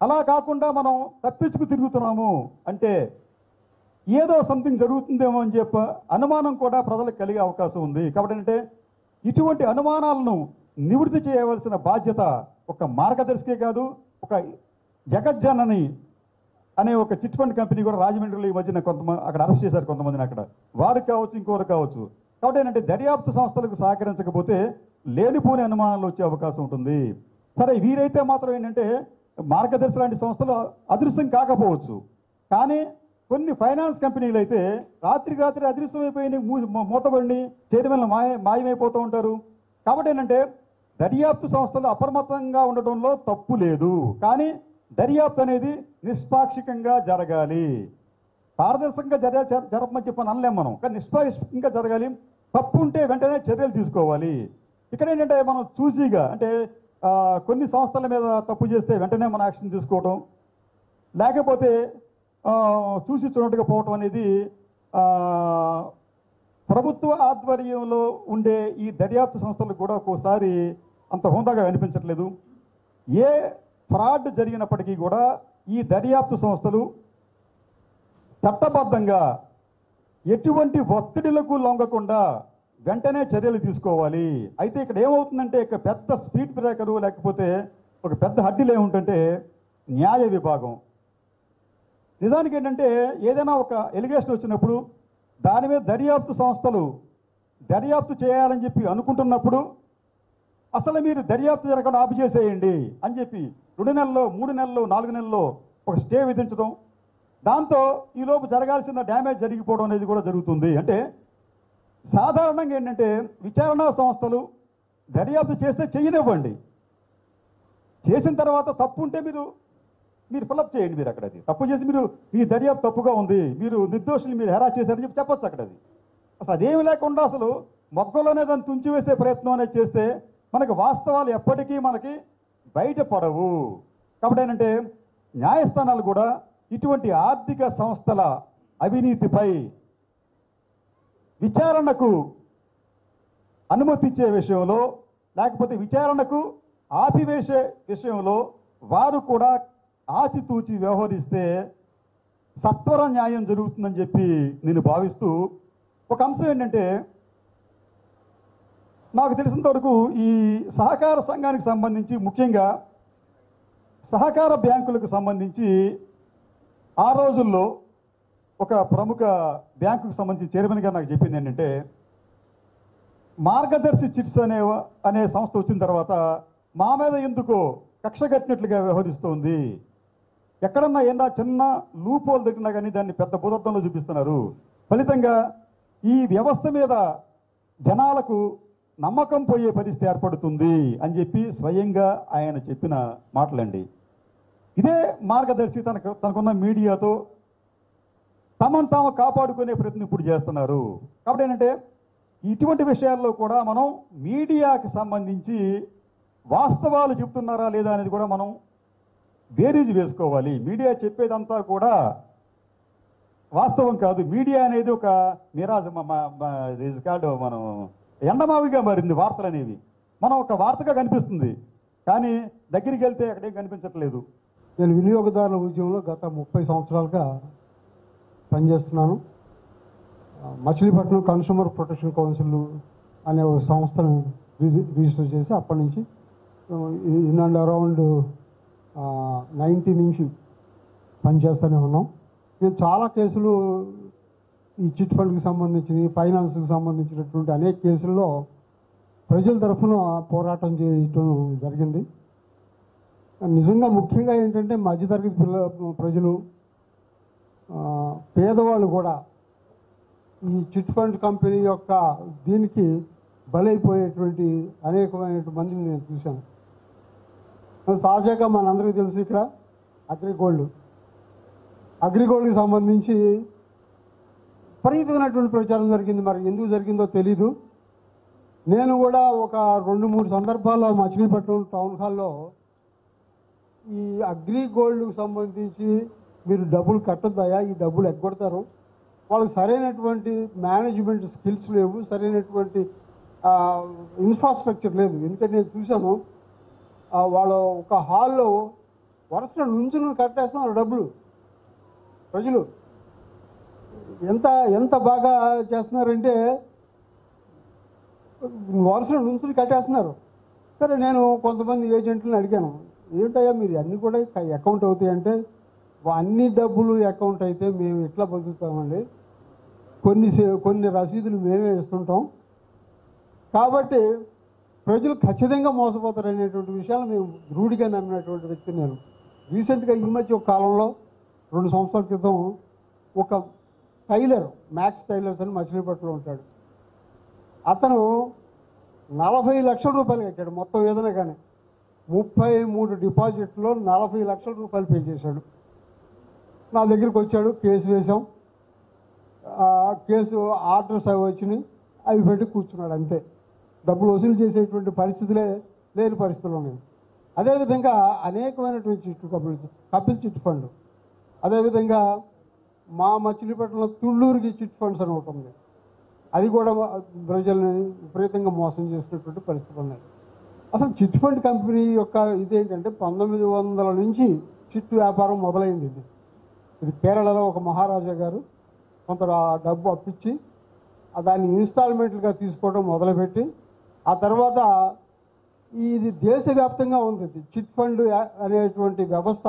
అలా కాకుండా మనం తప్పించుకు తిరుగుతున్నాము అంటే ఏదో సంథింగ్ జరుగుతుందేమో అని చెప్పి అనుమానం కూడా ప్రజలకు కలిగే అవకాశం ఉంది. కాబట్టి అంటే ఇటువంటి అనుమానాలను నివృత్తి చేయవలసిన బాధ్యత ఒక మార్గదర్శికే కాదు, ఒక జగజ్జనని అనే ఒక చిట్ ఫండ్ కంపెనీ కూడా రాజమండ్రిలో ఈ మధ్యన కొంతమంది అక్కడ అరెస్ట్ చేశారు, కొంతమందిని అక్కడ, వారికి కావచ్చు ఇంకోరు కావచ్చు. కాబట్టి ఏంటంటే దర్యాప్తు సంస్థలకు సహకరించకపోతే లేనిపోని అనుమానాలు వచ్చే అవకాశం ఉంటుంది. సరే, వీరైతే మాత్రం ఏంటంటే మార్గదర్శి లాంటి సంస్థలు అదృశ్యం కాకపోవచ్చు, కానీ కొన్ని ఫైనాన్స్ కంపెనీలు అయితే రాత్రికి రాత్రి అదృశ్యమైపోయి మూతబడి చైర్మన్లు మాయమైపోతూ ఉంటారు. కాబట్టి ఏంటంటే దర్యాప్తు సంస్థలు అప్రమత్తంగా ఉండటంలో తప్పు లేదు, కానీ దర్యాప్తు అనేది నిష్పాక్షికంగా జరగాలి. పారదర్శకంగా జరపమని చెప్పని అనలేం మనం, కానీ నిష్పాక్షికంగా జరగాలి. తప్పు ఉంటే వెంటనే చర్యలు తీసుకోవాలి. ఇక్కడ ఏంటంటే మనం చూసిగా, అంటే కొన్ని సంస్థల మీద తప్పు చేస్తే వెంటనే మన యాక్షన్ తీసుకోవటం, లేకపోతే చూసి చూడట్టుగా పోవటం అనేది ప్రభుత్వ ఆధ్వర్యంలో ఉండే ఈ దర్యాప్తు సంస్థలకు కూడా ఒక్కోసారి అంత హోందాగా అనిపించట్లేదు. ఏ ఫ్రాడ్ జరిగినప్పటికీ కూడా ఈ దర్యాప్తు సంస్థలు చట్టబద్ధంగా ఎటువంటి ఒత్తిడిలకు లొంగకుండా వెంటనే చర్యలు తీసుకోవాలి. అయితే ఇక్కడ ఏమవుతుందంటే ఇక పెద్ద స్పీడ్ బ్రేకరు లేకపోతే ఒక పెద్ద హడ్డీలు ఏముంటుంటే న్యాయ విభాగం. నిజానికి ఏంటంటే ఏదైనా ఒక ఎలిగేషన్ వచ్చినప్పుడు దాని మీద దర్యాప్తు సంస్థలు దర్యాప్తు చేయాలని చెప్పి అనుకుంటున్నప్పుడు అసలు మీరు దర్యాప్తు జరగకుండా ఆపు చేసేయండి అని చెప్పి 2 నెలల్లో 3 నెలల్లో 4 నెలల్లో ఒక స్టే విధించడం, దాంతో ఈలోపు జరగాల్సిన డ్యామేజ్ జరిగిపోవడం అనేది కూడా జరుగుతుంది. అంటే సాధారణంగా ఏంటంటే విచారణా సంస్థలు దర్యాప్తు చేస్తే చెయ్యనివ్వండి, చేసిన తర్వాత తప్పు ఉంటే మీరు ఫిలప్ చేయండి. మీరు అక్కడ అది తప్పు చేసి మీరు ఈ దర్యాప్తు తప్పుగా ఉంది, మీరు నిర్దోషులు మీరు హెరా చేశారని చెప్పి చెప్పొచ్చు అక్కడ. అది అసలు అదేమి లేకుండా అసలు మొగ్గలోనే దాన్ని తుంచివేసే ప్రయత్నం అనేది చేస్తే మనకు వాస్తవాలు ఎప్పటికీ మనకి బయటపడవు. కాబట్టి ఏంటంటే న్యాయస్థానాలు కూడా ఇటువంటి ఆర్థిక సంస్థల అవినీతిపై విచారణకు అనుమతించే విషయంలో లేకపోతే విచారణకు ఆపివేసే విషయంలో వారు కూడా ఆచితూచి వ్యవహరిస్తే సత్వర న్యాయం జరుగుతుందని చెప్పి నేను భావిస్తూ, ఒక అంశం ఏంటంటే నాకు తెలిసినంత వరకు ఈ సహకార సంఘానికి సంబంధించి ముఖ్యంగా సహకార బ్యాంకులకు సంబంధించి ఆ రోజుల్లో ఒక ప్రముఖ బ్యాంకుకు సంబంధించి చైర్మన్ గారు నాకు చెప్పింది ఏంటంటే మార్గదర్శి చిట్స్ అనే సంస్థ వచ్చిన తర్వాత మా మీద ఎందుకో కక్ష కట్టినట్లుగా వ్యవహరిస్తోంది, ఎక్కడన్నా ఏదన్నా చిన్న లూప్ హోల్ దొరికినా కానీ దాన్ని పెద్ద భూతత్వంలో చూపిస్తున్నారు, ఫలితంగా ఈ వ్యవస్థ మీద జనాలకు నమ్మకం పోయే పరిస్థితి ఏర్పడుతుంది అని చెప్పి స్వయంగా ఆయన చెప్పిన మాటలండి. ఇదే మార్గదర్శి తనకున్న మీడియాతో తమను తాము కాపాడుకునే ప్రయత్నం ఇప్పుడు చేస్తున్నారు. కాబట్టి ఏంటంటే ఇటువంటి విషయాల్లో కూడా మనం మీడియాకి సంబంధించి వాస్తవాలు చెప్తున్నారా లేదా అనేది కూడా మనం బేరీజు వేసుకోవాలి. మీడియా చెప్పేదంతా కూడా వాస్తవం కాదు. మీడియా అనేది ఒక మిరాజ్ కాల్డ్ మనం ఎండమావిగా మారింది. వార్తలు అనేవి మనం ఒక వార్తగా కనిపిస్తుంది, కానీ దగ్గరికి వెళ్తే అక్కడేం కనిపించట్లేదు. నేను వినియోగదారుల ఉద్యమంలో గత 30 సంవత్సరాలుగా పనిచేస్తున్నాను. మచిలీపట్నం కన్స్యూమర్ ప్రొటెక్షన్ కౌన్సిల్ అనే ఒక సంస్థను రిజిస్టర్ చేసి అప్పటి నుంచి ఇన్ అండ్ అరౌండ్ 90 నుంచి పనిచేస్తూనే ఉన్నాం. మేము చాలా కేసులు ఈ చిట్ ఫండ్కి సంబంధించి ఫైనాన్స్కి సంబంధించినటువంటి అనేక కేసుల్లో ప్రజల తరఫున పోరాటం చేయటం జరిగింది. నిజంగా ముఖ్యంగా ఏంటంటే మధ్యతరగతి ప్రజలు పేదవాళ్ళు కూడా ఈ చిట్ ఫండ్ కంపెనీ యొక్క దీనికి బలైపోయేటువంటి అనేకమైన మందిని నేను చూశాను. తాజాగా మనందరికీ తెలుసు ఇక్కడ అగ్రిగోల్డ్కి సంబంధించి విపరీతమైనటువంటి ప్రచారం జరిగింది. మరి ఎందుకు జరిగిందో తెలీదు. నేను కూడా ఒక 2-3 సందర్భాల్లో మచిలీపట్నం టౌన్ హాల్లో ఈ అగ్రిగోల్డ్కి సంబంధించి మీరు డబ్బులు కట్టొద్దాయా, ఈ డబ్బులు ఎగ్గొడతారు, వాళ్ళకి సరైనటువంటి మేనేజ్మెంట్ స్కిల్స్ లేవు, సరైనటువంటి ఇన్ఫ్రాస్ట్రక్చర్ లేదు. ఎందుకంటే నేను చూశాను వాళ్ళు ఒక హాల్లో వరుసలో నుంచుని కట్టేస్తున్నారు డబ్బులు. ప్రజలు ఎంత బాగా చేస్తున్నారంటే వరుసలో నుంచుని కట్టేస్తున్నారు. సరే, నేను కొంతమంది ఏజెంట్లను అడిగాను, ఏంటయ్యా మీరు అన్నీ కూడా అకౌంట్ అవుతాయి అంటే, అన్ని డబ్బులు అకౌంట్ అయితే మేము ఎట్లా బతుకుతామండి, కొన్ని రసీదులు మేమే ఇస్తుంటాం, కాబట్టి ప్రజలు ఖచ్చితంగా మోసపోతారు అనేటువంటి విషయాలు మేము రూఢిగా నమ్మినటువంటి వ్యక్తి నేను. రీసెంట్గా ఈ మధ్య ఒక కాలంలో 2 సంవత్సరాల క్రితం ఒక టైలర్, మ్యాక్స్ టైలర్స్ అని మచిలీపట్నంలో ఉంటాడు, అతను 40 లక్షల రూపాయలు కట్టాడు మొత్తం ఏదైనా కానీ. 33 డిపాజిట్లో 40 లక్షల రూపాయలు పే చేశాడు. నా దగ్గరికి వచ్చాడు, కేసు వేశాం, కేసు ఆర్డర్స్ అవి వచ్చినాయి, అవి పెట్టి కూర్చున్నాడు అంతే. డబ్బులు వసూలు చేసేటువంటి పరిస్థితులే లేని పరిస్థితులు ఉన్నాయి. అదేవిధంగా అనేకమైనటువంటి కపిల్ చిట్ ఫండ్, అదేవిధంగా మా మచిలీపట్నంలో తుళ్ళూరుకి చిట్ ఫండ్స్ అని ఒకటి ఉంది, అది కూడా ప్రజల్ని విపరీతంగా మోసం చేసినటువంటి పరిస్థితులు ఉన్నాయి. అసలు చిట్ ఫండ్ కంపెనీ యొక్క ఇదేంటంటే 1900 నుంచి చిట్ వ్యాపారం మొదలైంది. ఇది కేరళలో ఒక మహారాజా గారు కొంత డబ్బు అప్పించి దాన్ని ఇన్స్టాల్మెంట్లుగా తీసుకోవడం మొదలుపెట్టి ఆ తర్వాత ఇది దేశవ్యాప్తంగా ఉంది. చిట్ ఫండ్ అనేటువంటి వ్యవస్థ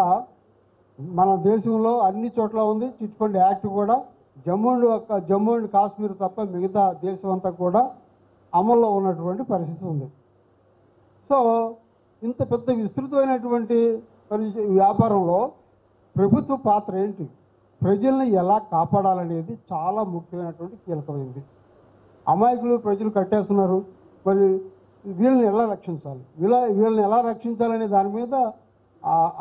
మన దేశంలో అన్ని చోట్ల ఉంది. చిట్ ఫండ్ యాక్ట్ కూడా జమ్మూ అండ్ కాశ్మీర్ తప్ప మిగతా దేశం అంతా కూడా అమల్లో ఉన్నటువంటి పరిస్థితి ఉంది. సో ఇంత పెద్ద విస్తృతమైనటువంటి వ్యాపారంలో ప్రభుత్వ పాత్ర ఏంటి, ప్రజల్ని ఎలా కాపాడాలనేది చాలా ముఖ్యమైనటువంటి కీలకమైంది. అమాయకులు ప్రజలు కట్టేస్తున్నారు, మరి వీళ్ళని ఎలా రక్షించాలి, వీళ్ళని ఎలా రక్షించాలనే దాని మీద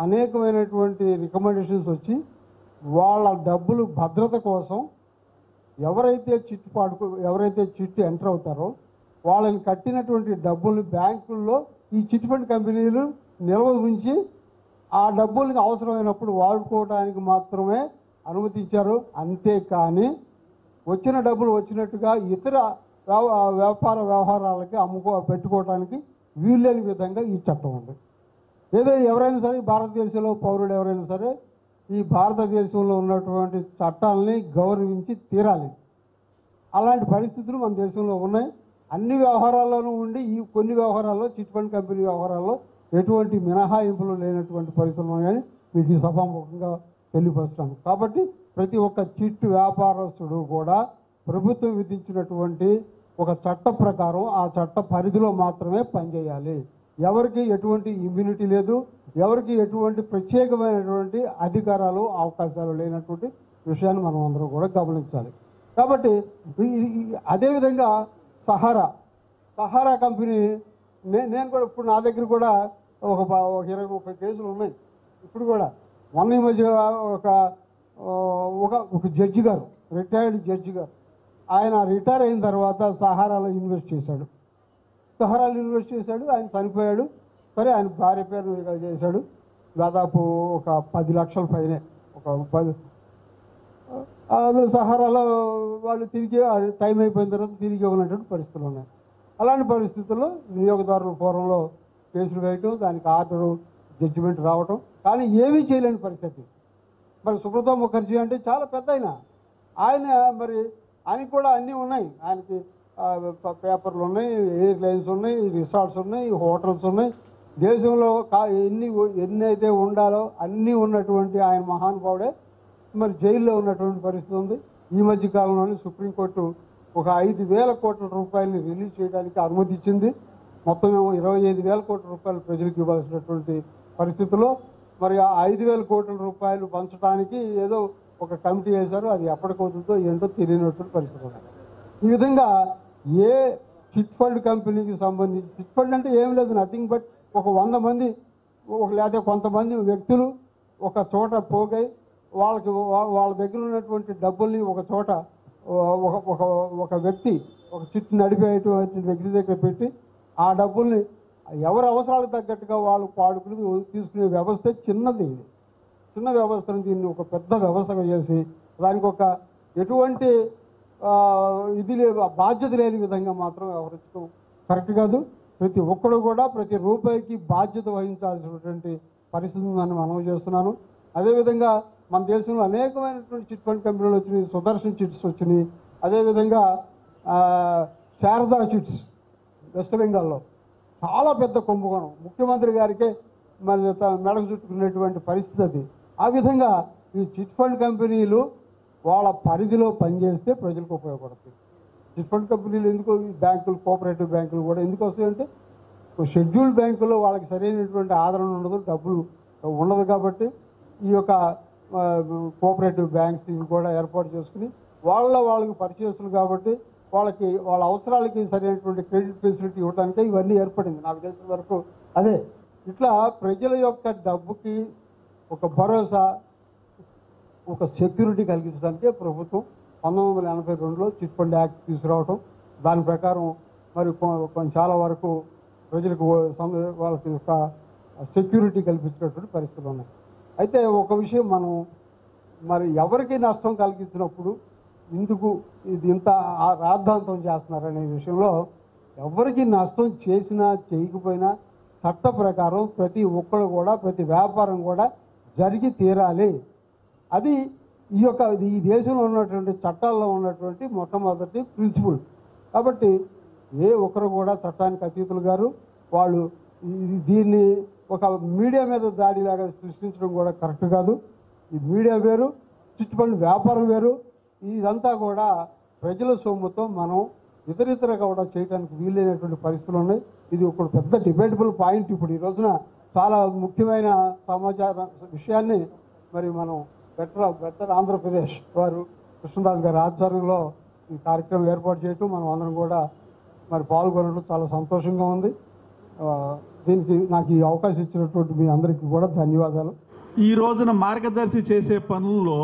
అనేకమైనటువంటి రికమెండేషన్స్ వచ్చి వాళ్ళ డబ్బులు భద్రత కోసం ఎవరైతే చిట్ ఎంటర్ అవుతారో వాళ్ళని కట్టినటువంటి డబ్బుల్ని బ్యాంకుల్లో ఈ చిట్ ఫండ్ కంపెనీలు నిల్వ ఉంచి ఆ డబ్బులకి అవసరమైనప్పుడు వాడుకోవడానికి మాత్రమే అనుమతించారు. అంతేకాని వచ్చిన డబ్బులు వచ్చినట్టుగా ఇతర వ్యాపార వ్యవహారాలకి పెట్టుకోవడానికి వీల్లేని విధంగా ఈ చట్టం ఉంది. ఎవరైనా సరే భారతదేశంలో పౌరుడు ఎవరైనా సరే ఈ భారతదేశంలో ఉన్నటువంటి చట్టాలని గౌరవించి తీరాలి. అలాంటి పరిస్థితులు మన దేశంలో ఉన్నాయి. అన్ని వ్యవహారాల్లోనూ ఉండి ఈ కొన్ని వ్యవహారాల్లో చిట్ ఫండ్ కంపెనీ వ్యవహారాల్లో ఎటువంటి మినహాయింపులు లేనటువంటి పరిస్థితులు ఉన్నాయని మీకు ఈ సభాముఖంగా తెలియపరుస్తున్నాను. కాబట్టి ప్రతి ఒక్క చిట్ వ్యాపారస్తుడు కూడా ప్రభుత్వం విధించినటువంటి ఒక చట్ట ప్రకారం ఆ చట్ట పరిధిలో మాత్రమే పనిచేయాలి. ఎవరికి ఎటువంటి ఇమ్యూనిటీ లేదు, ఎవరికి ఎటువంటి ప్రత్యేకమైనటువంటి అధికారాలు అవకాశాలు లేనటువంటి విషయాన్ని మనం అందరం కూడా గమనించాలి. కాబట్టి అదేవిధంగా సహారా కంపెనీ నేను కూడా ఇప్పుడు నా దగ్గర కూడా ఒక 20-30 కేసులు ఉన్నాయి. ఇప్పుడు కూడా మొన్న ఈ మధ్య ఒక జడ్జి గారు, రిటైర్డ్ జడ్జి గారు, ఆయన రిటైర్ అయిన తర్వాత సహారాలో ఇన్వెస్ట్ చేశాడు. ఆయన చనిపోయాడు. సరే ఆయన భార్య పేరు చేశాడు. దాదాపు ఒక 10 లక్షల పైనే, ఒక 10 సహారాలో వాళ్ళు తిరిగి టైం అయిపోయిన తర్వాత తిరిగి ఉన్నటువంటి పరిస్థితులు ఉన్నాయి. అలాంటి పరిస్థితుల్లో వినియోగదారుల ఫోరంలో కేసులు వేయటం, దానికి ఆర్డరు జడ్జిమెంట్ రావటం, కానీ ఏమీ చేయలేని పరిస్థితి. మరి సుబ్రత ముఖర్జీ అంటే చాలా పెద్ద ఆయనకి కూడా అన్నీ ఉన్నాయి. ఆయనకి పేపర్లు ఉన్నాయి, ఎయిర్లైన్స్ ఉన్నాయి, రిసార్ట్స్ ఉన్నాయి, హోటల్స్ ఉన్నాయి. దేశంలో ఎన్ని అయితే ఉండాలో అన్నీ ఉన్నటువంటి ఆయన మహానుభావుడే మరి జైల్లో ఉన్నటువంటి పరిస్థితి ఉంది. ఈ మధ్య కాలంలోనే సుప్రీంకోర్టు ఒక 5,000 కోట్ల రూపాయలని రిలీజ్ చేయడానికి అనుమతి ఇచ్చింది. మొత్తం 25,000 కోట్ల రూపాయలు ప్రజలకు ఇవ్వాల్సినటువంటి పరిస్థితుల్లో మరి ఆ 5,000 కోట్ల రూపాయలు పంచడానికి ఏదో ఒక కమిటీ వేశారు. అది ఎప్పటికవుతుందో ఏంటో తెలియనటువంటి పరిస్థితి ఉన్నాయి. ఈ విధంగా ఏ చిట్ ఫండ్ కంపెనీకి సంబంధించి, చిట్ ఫండ్ అంటే ఏం లేదు, నథింగ్ బట్ ఒక 100 మంది లేదా కొంతమంది వ్యక్తులు ఒక చోట పోగై వాళ్ళ దగ్గర ఉన్నటువంటి డబ్బుల్ని ఒక చోట ఒక వ్యక్తి, ఒక చిట్ నడిపేటువంటి వ్యక్తి దగ్గర పెట్టి ఆ డబ్బుల్ని ఎవరి అవసరాలకు తగ్గట్టుగా వాళ్ళు వాడుకుని తీసుకునే వ్యవస్థ చిన్నది. చిన్న వ్యవస్థను దీన్ని ఒక పెద్ద వ్యవస్థగా చేసి దానికి ఒక ఎటువంటి బాధ్యత లేని విధంగా మాత్రం వ్యవహరించడం కరెక్ట్ కాదు. ప్రతి ఒక్కడు కూడా ప్రతి రూపాయికి బాధ్యత వహించాల్సినటువంటి పరిస్థితి ఉందని మనవి చేస్తున్నాను. అదేవిధంగా మన దేశంలో అనేకమైనటువంటి చిట్ ఫండ్ కంపెనీలు వచ్చినాయి, సుదర్శన్ చిట్స్ వచ్చినాయి. అదేవిధంగా శారదా చిట్స్ వెస్ట్ బెంగాల్లో చాలా పెద్ద కుంభకోణం, ముఖ్యమంత్రి గారికే మరి మెడకు చుట్టుకునేటువంటి పరిస్థితి అది. ఆ విధంగా ఈ చిట్ ఫండ్ కంపెనీలు వాళ్ళ పరిధిలో పనిచేస్తే ప్రజలకు ఉపయోగపడుతుంది. చిట్ ఫండ్ కంపెనీలు ఎందుకు, ఈ బ్యాంకులు, కోఆపరేటివ్ బ్యాంకులు కూడా ఎందుకు వస్తాయంటే షెడ్యూల్డ్ బ్యాంకుల్లో వాళ్ళకి సరైనటువంటి ఆదరణ ఉండదు, డబ్బులు ఉండదు. కాబట్టి ఈ యొక్క కోఆపరేటివ్ బ్యాంక్స్ ఇవి కూడా ఏర్పాటు చేసుకుని వాళ్ళకి పరిచయస్తులు కాబట్టి వాళ్ళ అవసరాలకి సరైనటువంటి క్రెడిట్ ఫెసిలిటీ ఇవ్వడానికే ఇవన్నీ ఏర్పడింది. నాకు తెలిసిన వరకు అదే. ఇట్లా ప్రజల యొక్క డబ్బుకి ఒక భరోసా, ఒక సెక్యూరిటీ కలిగించడానికే ప్రభుత్వం 1982లో చిట్ ఫండ్ యాక్ట్ తీసుకురావటం, దాని ప్రకారం మరి చాలా వరకు ప్రజలకు వాళ్ళకి ఒక సెక్యూరిటీ కల్పించినటువంటి పరిస్థితులు ఉన్నాయి. అయితే ఒక విషయం, మనం మరి ఎవరికి నష్టం కలిగించినప్పుడు ఇందుకు ఇది ఇంత రాద్ధాంతం చేస్తున్నారనే విషయంలో ఎవరికి నష్టం చేసినా చేయకపోయినా చట్ట ప్రకారం ప్రతి ఒక్కరు కూడా ప్రతి వ్యాపారం కూడా జరిగి తీరాలి. అది ఈ దేశంలో ఉన్నటువంటి చట్టాల్లో ఉన్నటువంటి మొట్టమొదటి ప్రిన్సిపల్. కాబట్టి ఏ ఒక్కరు కూడా చట్టానికి అతీతులు గారు. వాళ్ళు దీన్ని ఒక మీడియా మీద దాడిలాగా సృష్టించడం కూడా కరెక్ట్ కాదు. ఈ మీడియా వేరు, చిట్ ఫండ్ వ్యాపారం వేరు. ఇదంతా కూడా ప్రజల సొమ్ముతో మనం ఇతరితర కూడా చేయడానికి వీలైనటువంటి పరిస్థితులు ఉన్నాయి. ఇది ఒక పెద్ద డిబేటబుల్ పాయింట్. ఇప్పుడు ఈ రోజున చాలా ముఖ్యమైన సమాచార విషయాన్ని మరి మనం బెటర్ ఆంధ్రప్రదేశ్ వారు కృష్ణరాజు గారి ఆధ్వర్యంలో ఈ కార్యక్రమం ఏర్పాటు చేయటం మనం అందరం కూడా మరి పాల్గొనడం చాలా సంతోషంగా ఉంది. దీనికి నాకు ఈ అవకాశం ఇచ్చినటువంటి మీ అందరికీ కూడా ధన్యవాదాలు. ఈ రోజున మార్గదర్శి చేసే పనుల్లో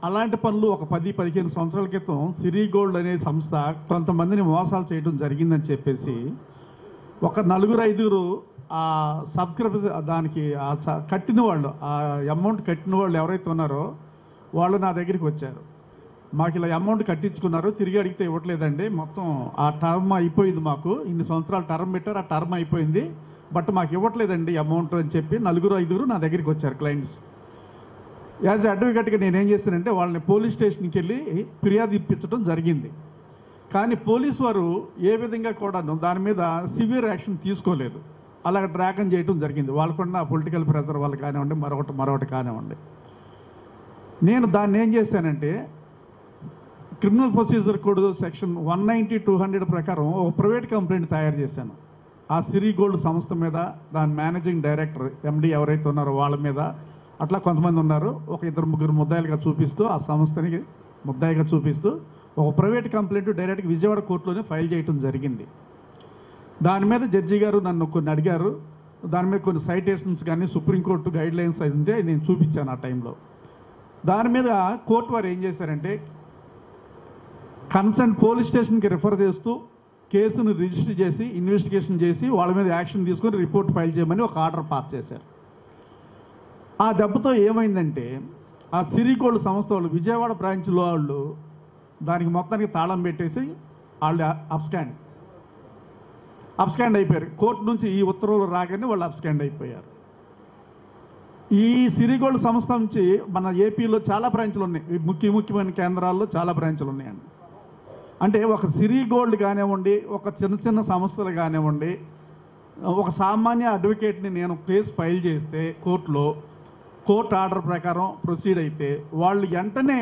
అలాంటి పనులు ఒక 10-15 సంవత్సరాల క్రితం సిరి గోల్డ్ అనే సంస్థ కొంతమందిని మోసాలు చేయడం జరిగిందని చెప్పేసి ఒక 4-5 ఆ సబ్స్క్రైబ్ దానికి కట్టిన వాళ్ళు, ఆ అమౌంట్ కట్టిన వాళ్ళు ఎవరైతే ఉన్నారో వాళ్ళు నా దగ్గరికి వచ్చారు. మాకు ఇలా అమౌంట్ కట్టించుకున్నారు, తిరిగి అడిగితే ఇవ్వట్లేదండి, మొత్తం ఆ టర్మ్ అయిపోయింది, మాకు ఇన్ని సంవత్సరాలు టర్మ్ పెట్టారు, ఆ టర్మ్ అయిపోయింది, బట్ మాకు ఇవ్వట్లేదండి అమౌంట్ అని చెప్పి 4-5 నా దగ్గరికి వచ్చారు క్లయింట్స్. యాజ్ అడ్వకేట్గా నేనేం చేశానంటే వాళ్ళని పోలీస్ స్టేషన్కి వెళ్ళి ఫిర్యాదు ఇప్పించడం జరిగింది. కానీ పోలీసు వారు ఏ విధంగా కూడాను దాని మీద సివియర్ యాక్షన్ తీసుకోలేదు. అలా డ్రాగన్ చేయడం జరిగింది. వాళ్ళకున్న పొలిటికల్ ప్రెషర్ వాళ్ళు కానివ్వండి, మరొకటి కానివ్వండి. నేను దాన్ని ఏం చేశానంటే క్రిమినల్ ప్రొసీజర్ కోడ్ సెక్షన్ 190-200 ప్రకారం ఒక ప్రైవేట్ కంప్లైంట్ తయారు చేశాను. ఆ సిరి గోల్డ్ సంస్థ మీద, దాని మేనేజింగ్ డైరెక్టర్ ఎండి ఎవరైతే ఉన్నారో వాళ్ళ మీద, అట్లా కొంతమంది ఉన్నారు, ఒక 2-3 ముద్దాయిలుగా చూపిస్తూ ఆ సంస్థని ముద్దాయిగా చూపిస్తూ ఒక ప్రైవేట్ కంప్లైంట్ డైరెక్ట్గా విజయవాడ కోర్టులోనే ఫైల్ చేయడం జరిగింది. దాని మీద జడ్జి గారు నన్ను కొన్ని అడిగారు. దాని మీద కొన్ని సైటేషన్స్ కానీ సుప్రీంకోర్టు గైడ్ లైన్స్ అయితే నేను చూపించాను ఆ టైంలో. దాని మీద కోర్టు వారు ఏం చేశారంటే కన్సర్న్ పోలీస్ స్టేషన్కి రిఫర్ చేస్తూ కేసును రిజిస్టర్ చేసి ఇన్వెస్టిగేషన్ చేసి వాళ్ళ మీద యాక్షన్ తీసుకొని రిపోర్ట్ ఫైల్ చేయమని ఒక ఆర్డర్ పాస్ చేశారు. ఆ దెబ్బతో ఏమైందంటే ఆ సిరి గోల్డ్ సంస్థ వాళ్ళు విజయవాడ బ్రాంచ్లో వాళ్ళు దానికి మొత్తానికి తాళం పెట్టేసి వాళ్ళు అబ్స్కాండ్ అయిపోయారు. కోర్టు నుంచి ఈ ఉత్తర్వులు రాగానే వాళ్ళు అబ్స్కాండ్ అయిపోయారు. ఈ సిరి గోల్డ్ సంస్థ నుంచి మన ఏపీలో చాలా బ్రాంచ్లు ఉన్నాయి, ముఖ్యమైన కేంద్రాల్లో చాలా బ్రాంచ్లు ఉన్నాయండి. అంటే ఒక సిరి గోల్డ్ కానివ్వండి, ఒక చిన్న సంస్థలు కానివ్వండి, ఒక సామాన్య అడ్వకేట్ని నేను కేసు ఫైల్ చేస్తే కోర్టు ఆర్డర్ ప్రకారం ప్రొసీడ్ అయితే వాళ్ళు వెంటనే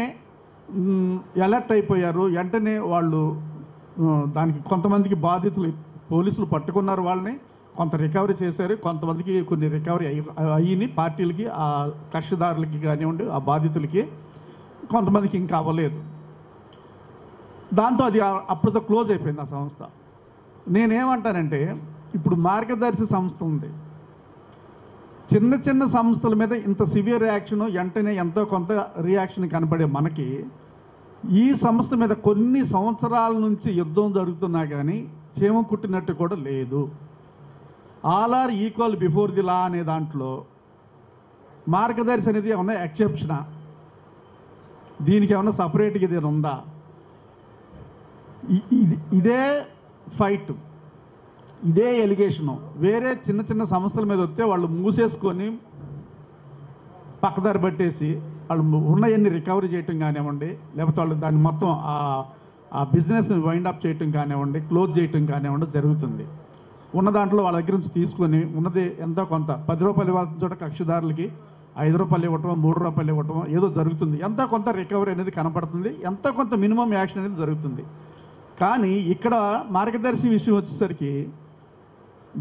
అలర్ట్ అయిపోయారు. వెంటనే వాళ్ళు దానికి కొంతమందికి బాధితులు పోలీసులు పట్టుకున్నారు, వాళ్ళని కొంత రికవరీ చేశారు, కొంతమందికి కొన్ని రికవరీ అయ్యి పార్టీలకి, ఆ కక్షదారులకి కానివ్వండి, ఆ బాధితులకి, కొంతమందికి ఇంకా అవ్వలేదు. దాంతో అది అప్పుడుతో క్లోజ్ అయిపోయింది ఆ సంస్థ. నేనేమంటానంటే ఇప్పుడు మార్గదర్శి సంస్థ ఉంది, చిన్న సంస్థల మీద ఇంత సివియర్ యాక్షన్ వెంటనే ఎంతో కొంత రియాక్షన్ కనపడే మనకి ఈ సంస్థ మీద కొన్ని సంవత్సరాల నుంచి యుద్ధం జరుగుతున్నా కానీ చీమ కుట్టినట్టు కూడా లేదు. All are equal before the law అనే దాంట్లో మార్గదర్శి అనేది ఏమన్నా ఎక్సెప్షనా? దీనికి ఏమన్నా సపరేట్గా ఇది ఉందా? ఇదే ఫైట్, ఇదే ఎలిగేషను వేరే చిన్న సంస్థల మీద వస్తే వాళ్ళు మూసేసుకొని పక్కదారి పట్టేసి వాళ్ళు ఉన్నవన్నీ రికవరీ చేయటం కానివ్వండి, లేకపోతే వాళ్ళు దాన్ని మొత్తం ఆ బిజినెస్ని వైండ్ అప్ చేయటం కానివ్వండి, క్లోజ్ చేయటం కానివ్వండి జరుగుతుంది. ఉన్న దాంట్లో వాళ్ళ దగ్గర నుంచి తీసుకొని ఉన్నది ఎంతో కొంత 10 రూపాయలు ఇవ్వాల్సిన చోట కక్షదారులకి 5 రూపాయలు ఇవ్వటం, 3 రూపాయలు ఇవ్వటం ఏదో జరుగుతుంది. ఎంతో కొంత రికవరీ అనేది కనపడుతుంది, ఎంతో కొంత మినిమం యాక్షన్ అనేది జరుగుతుంది. కానీ ఇక్కడ మార్గదర్శి విషయం వచ్చేసరికి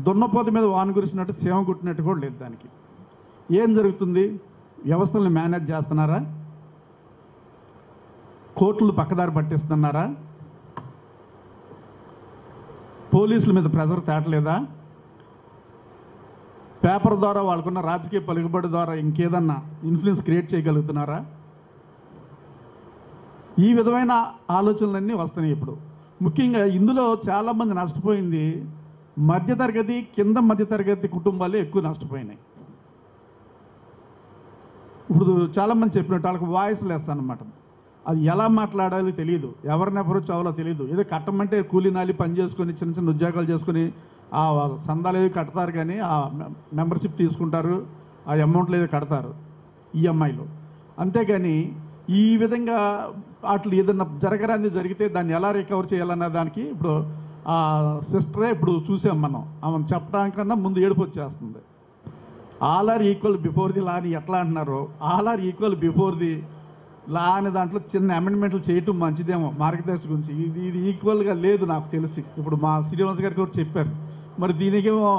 దున్నపోత మీద వాన కురిసినట్టు సేవ కుట్టినట్టు కూడా లేదు. దానికి ఏం జరుగుతుంది? వ్యవస్థలను మేనేజ్ చేస్తున్నారా? కోర్టులు పక్కదారి పట్టిస్తున్నారా? పోలీసుల మీద ప్రెజర్ తేటలేదా? పేపర్ ద్వారా వాళ్ళకున్న రాజకీయ పలుకుబడి ద్వారా ఇంకేదన్నా ఇన్ఫ్లుయెన్స్ క్రియేట్ చేయగలుగుతున్నారా? ఈ విధమైన ఆలోచనలన్నీ వస్తున్నాయి ఇప్పుడు. ముఖ్యంగా ఇందులో చాలామంది నష్టపోయింది మధ్యతరగతి, కింద మధ్యతరగతి కుటుంబాలే ఎక్కువ నష్టపోయినాయి. ఇప్పుడు చాలామంది చెప్పినట్టు వాళ్ళకి వాయిస్ లెస్ అనమాట. అది ఎలా మాట్లాడాలో తెలియదు, ఎవరిని అప్రోచ్ అవ్వాలో తెలియదు. ఏదో కట్టమంటే కూలీనాలి పని చేసుకొని చిన్న ఉద్యోగాలు చేసుకొని ఆ సందాలు ఏవి కడతారు, కానీ ఆ మెంబర్షిప్ తీసుకుంటారు, ఆ అమౌంట్లు ఏవి కడతారు ఈఎంఐలో. అంతేగాని ఈ విధంగా అట్లా ఏదన్నా జరగరాని జరిగితే దాన్ని ఎలా రికవర్ చేయాలన్న దానికి ఇప్పుడు ఆ సిస్టరే ఇప్పుడు చూసాం మనం, ఆమెను చెప్పడానికన్నా ముందు ఏడుపు వచ్చేస్తుంది. All are equal before the law అని ఎట్లా అంటున్నారో, all are equal before the law అనే దాంట్లో చిన్న అమెండ్మెంట్లు చేయటం మంచిదేమో మార్గదర్శి గురించి. ఇది ఈక్వల్గా లేదు నాకు తెలిసి. ఇప్పుడు మా శ్రీనివాస్ గారికి కూడా చెప్పారు, మరి దీనికేమో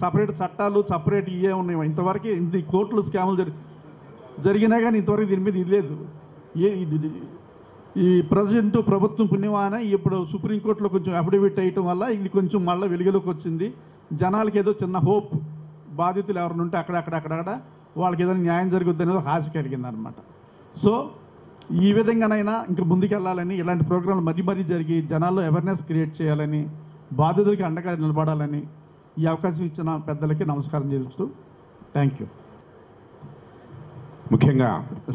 సపరేట్ చట్టాలు సపరేట్ ఇవే ఉన్నాయి. ఇంతవరకు ఇది కోర్టులు స్కాములు జరిగినా కానీ ఇంతవరకు దీని మీద ఇది లేదు. ఈ ప్రజెంట్ ప్రభుత్వం పుణ్యమాన ఇప్పుడు సుప్రీంకోర్టులో కొంచెం అఫిడవిట్ అయ్యటం వల్ల ఇది కొంచెం మళ్ళీ వెలుగులోకి వచ్చింది. జనాలకి ఏదో చిన్న హోప్, బాధితులు ఎవరిని ఉంటే అక్కడక్కడ వాళ్ళకి ఏదైనా న్యాయం జరుగుద్ది అనేది ఒక ఆశ కలిగింది అనమాట. సో ఈ విధంగానైనా ఇంకా ముందుకెళ్ళాలని, ఇలాంటి ప్రోగ్రాంలు మరీ జరిగి జనాల్లో అవేర్నెస్ క్రియేట్ చేయాలని, బాధితులకి అండగా నిలబడాలని ఈ అవకాశం ఇచ్చిన పెద్దలకి నమస్కారం చేస్తూ థ్యాంక్ యూ. ముఖ్యంగా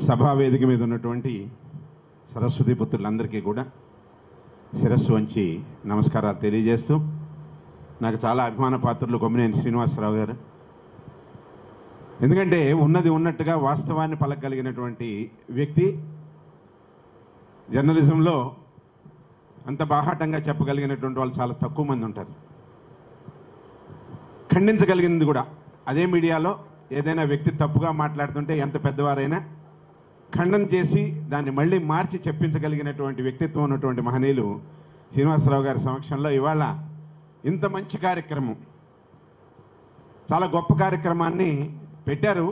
సభా వేదిక మీద ఉన్నటువంటి సరస్వతి పుత్రులందరికీ కూడా శిరస్సు వంచి నమస్కారాలు తెలియజేస్తూ, నాకు చాలా అభిమాన పాత్రులు కొమ్మినేని శ్రీనివాసరావు గారు. ఎందుకంటే ఉన్నది ఉన్నట్టుగా వాస్తవాన్ని పలకగలిగినటువంటి వ్యక్తి. జర్నలిజంలో అంత బాహాటంగా చెప్పగలిగినటువంటి వాళ్ళు చాలా తక్కువ మంది ఉంటారు. ఖండించగలిగింది కూడా అదే మీడియాలో ఏదైనా వ్యక్తి తప్పుగా మాట్లాడుతుంటే ఎంత పెద్దవారైనా ఖండన చేసి దాన్ని మళ్ళీ మార్చి చెప్పించగలిగినటువంటి వ్యక్తిత్వం ఉన్నటువంటి మహనీయులు శ్రీనివాసరావు గారి సమక్షంలో ఇవాళ ఇంత మంచి కార్యక్రమం, చాలా గొప్ప కార్యక్రమాన్ని పెట్టారు.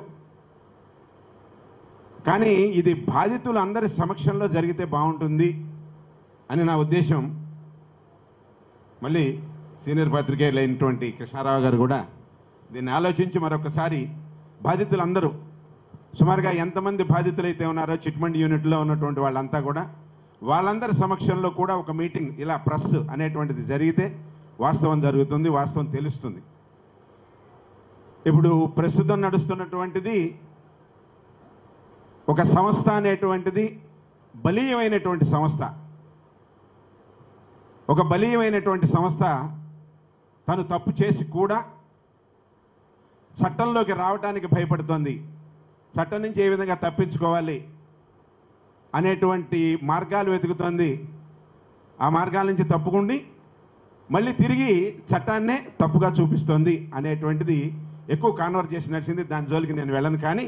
కానీ ఇది బాధితులు అందరి సమక్షంలో జరిగితే బాగుంటుంది అని నా ఉద్దేశం. మళ్ళీ సీనియర్ పాత్రికేయులు అయినటువంటి కృష్ణారావు గారు కూడా దీన్ని ఆలోచించి మరొకసారి బాధితులందరూ, సుమారుగా ఎంతమంది బాధితులైతే ఉన్నారో చిట్ ఫండ్ యూనిట్లో ఉన్నటువంటి వాళ్ళంతా కూడా, వాళ్ళందరి సమక్షంలో కూడా ఒక మీటింగ్ ఇలా ప్రెస్ అనేటువంటిది జరిగితే వాస్తవం జరుగుతుంది, వాస్తవం తెలుస్తుంది. ఇప్పుడు ప్రస్తుతం నడుస్తున్నటువంటిది ఒక సంస్థ అనేటువంటిది బలీయమైనటువంటి సంస్థ. ఒక బలీయమైనటువంటి సంస్థ తను తప్పు చేసి కూడా చట్టంలోకి రావడానికి భయపడుతోంది. చట్టం నుంచి ఏ విధంగా తప్పించుకోవాలి అనేటువంటి మార్గాలు వెతుకుతోంది. ఆ మార్గాల నుంచి తప్పుకుండి మళ్ళీ తిరిగి చట్టాన్నే తప్పుగా చూపిస్తోంది అనేటువంటిది ఎక్కువ కాన్వర్జేషన్ నడిచింది. దాని జోలికి నేను వెళ్ళను. కానీ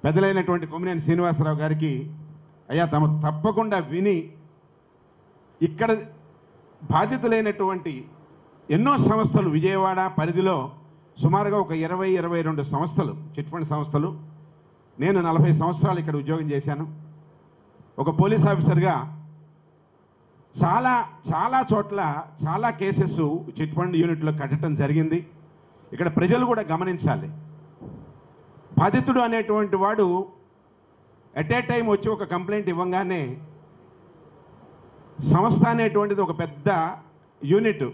పెద్దలైనటువంటి కొమ్మినేని శ్రీనివాసరావు గారికి, అయ్యా తమ తప్పకుండా విని ఇక్కడ బాధితులైనటువంటి ఎన్నో సంస్థలు విజయవాడ పరిధిలో సుమారుగా ఒక 20-22 సంస్థలు, చిట్ ఫండ్ సంస్థలు. నేను 40 సంవత్సరాలు ఇక్కడ ఉద్యోగం చేశాను. ఒక పోలీస్ ఆఫీసర్గా చాలా చోట్ల చాలా కేసెస్ చిట్ ఫండ్ యూనిట్లో కట్టడం జరిగింది. ఇక్కడ ప్రజలు కూడా గమనించాలి. బాధితుడు అనేటువంటి వాడు ఎట్ ఏ టైం వచ్చి ఒక కంప్లైంట్ ఇవ్వగానే సంస్థ అనేటువంటిది ఒక పెద్ద యూనిట్.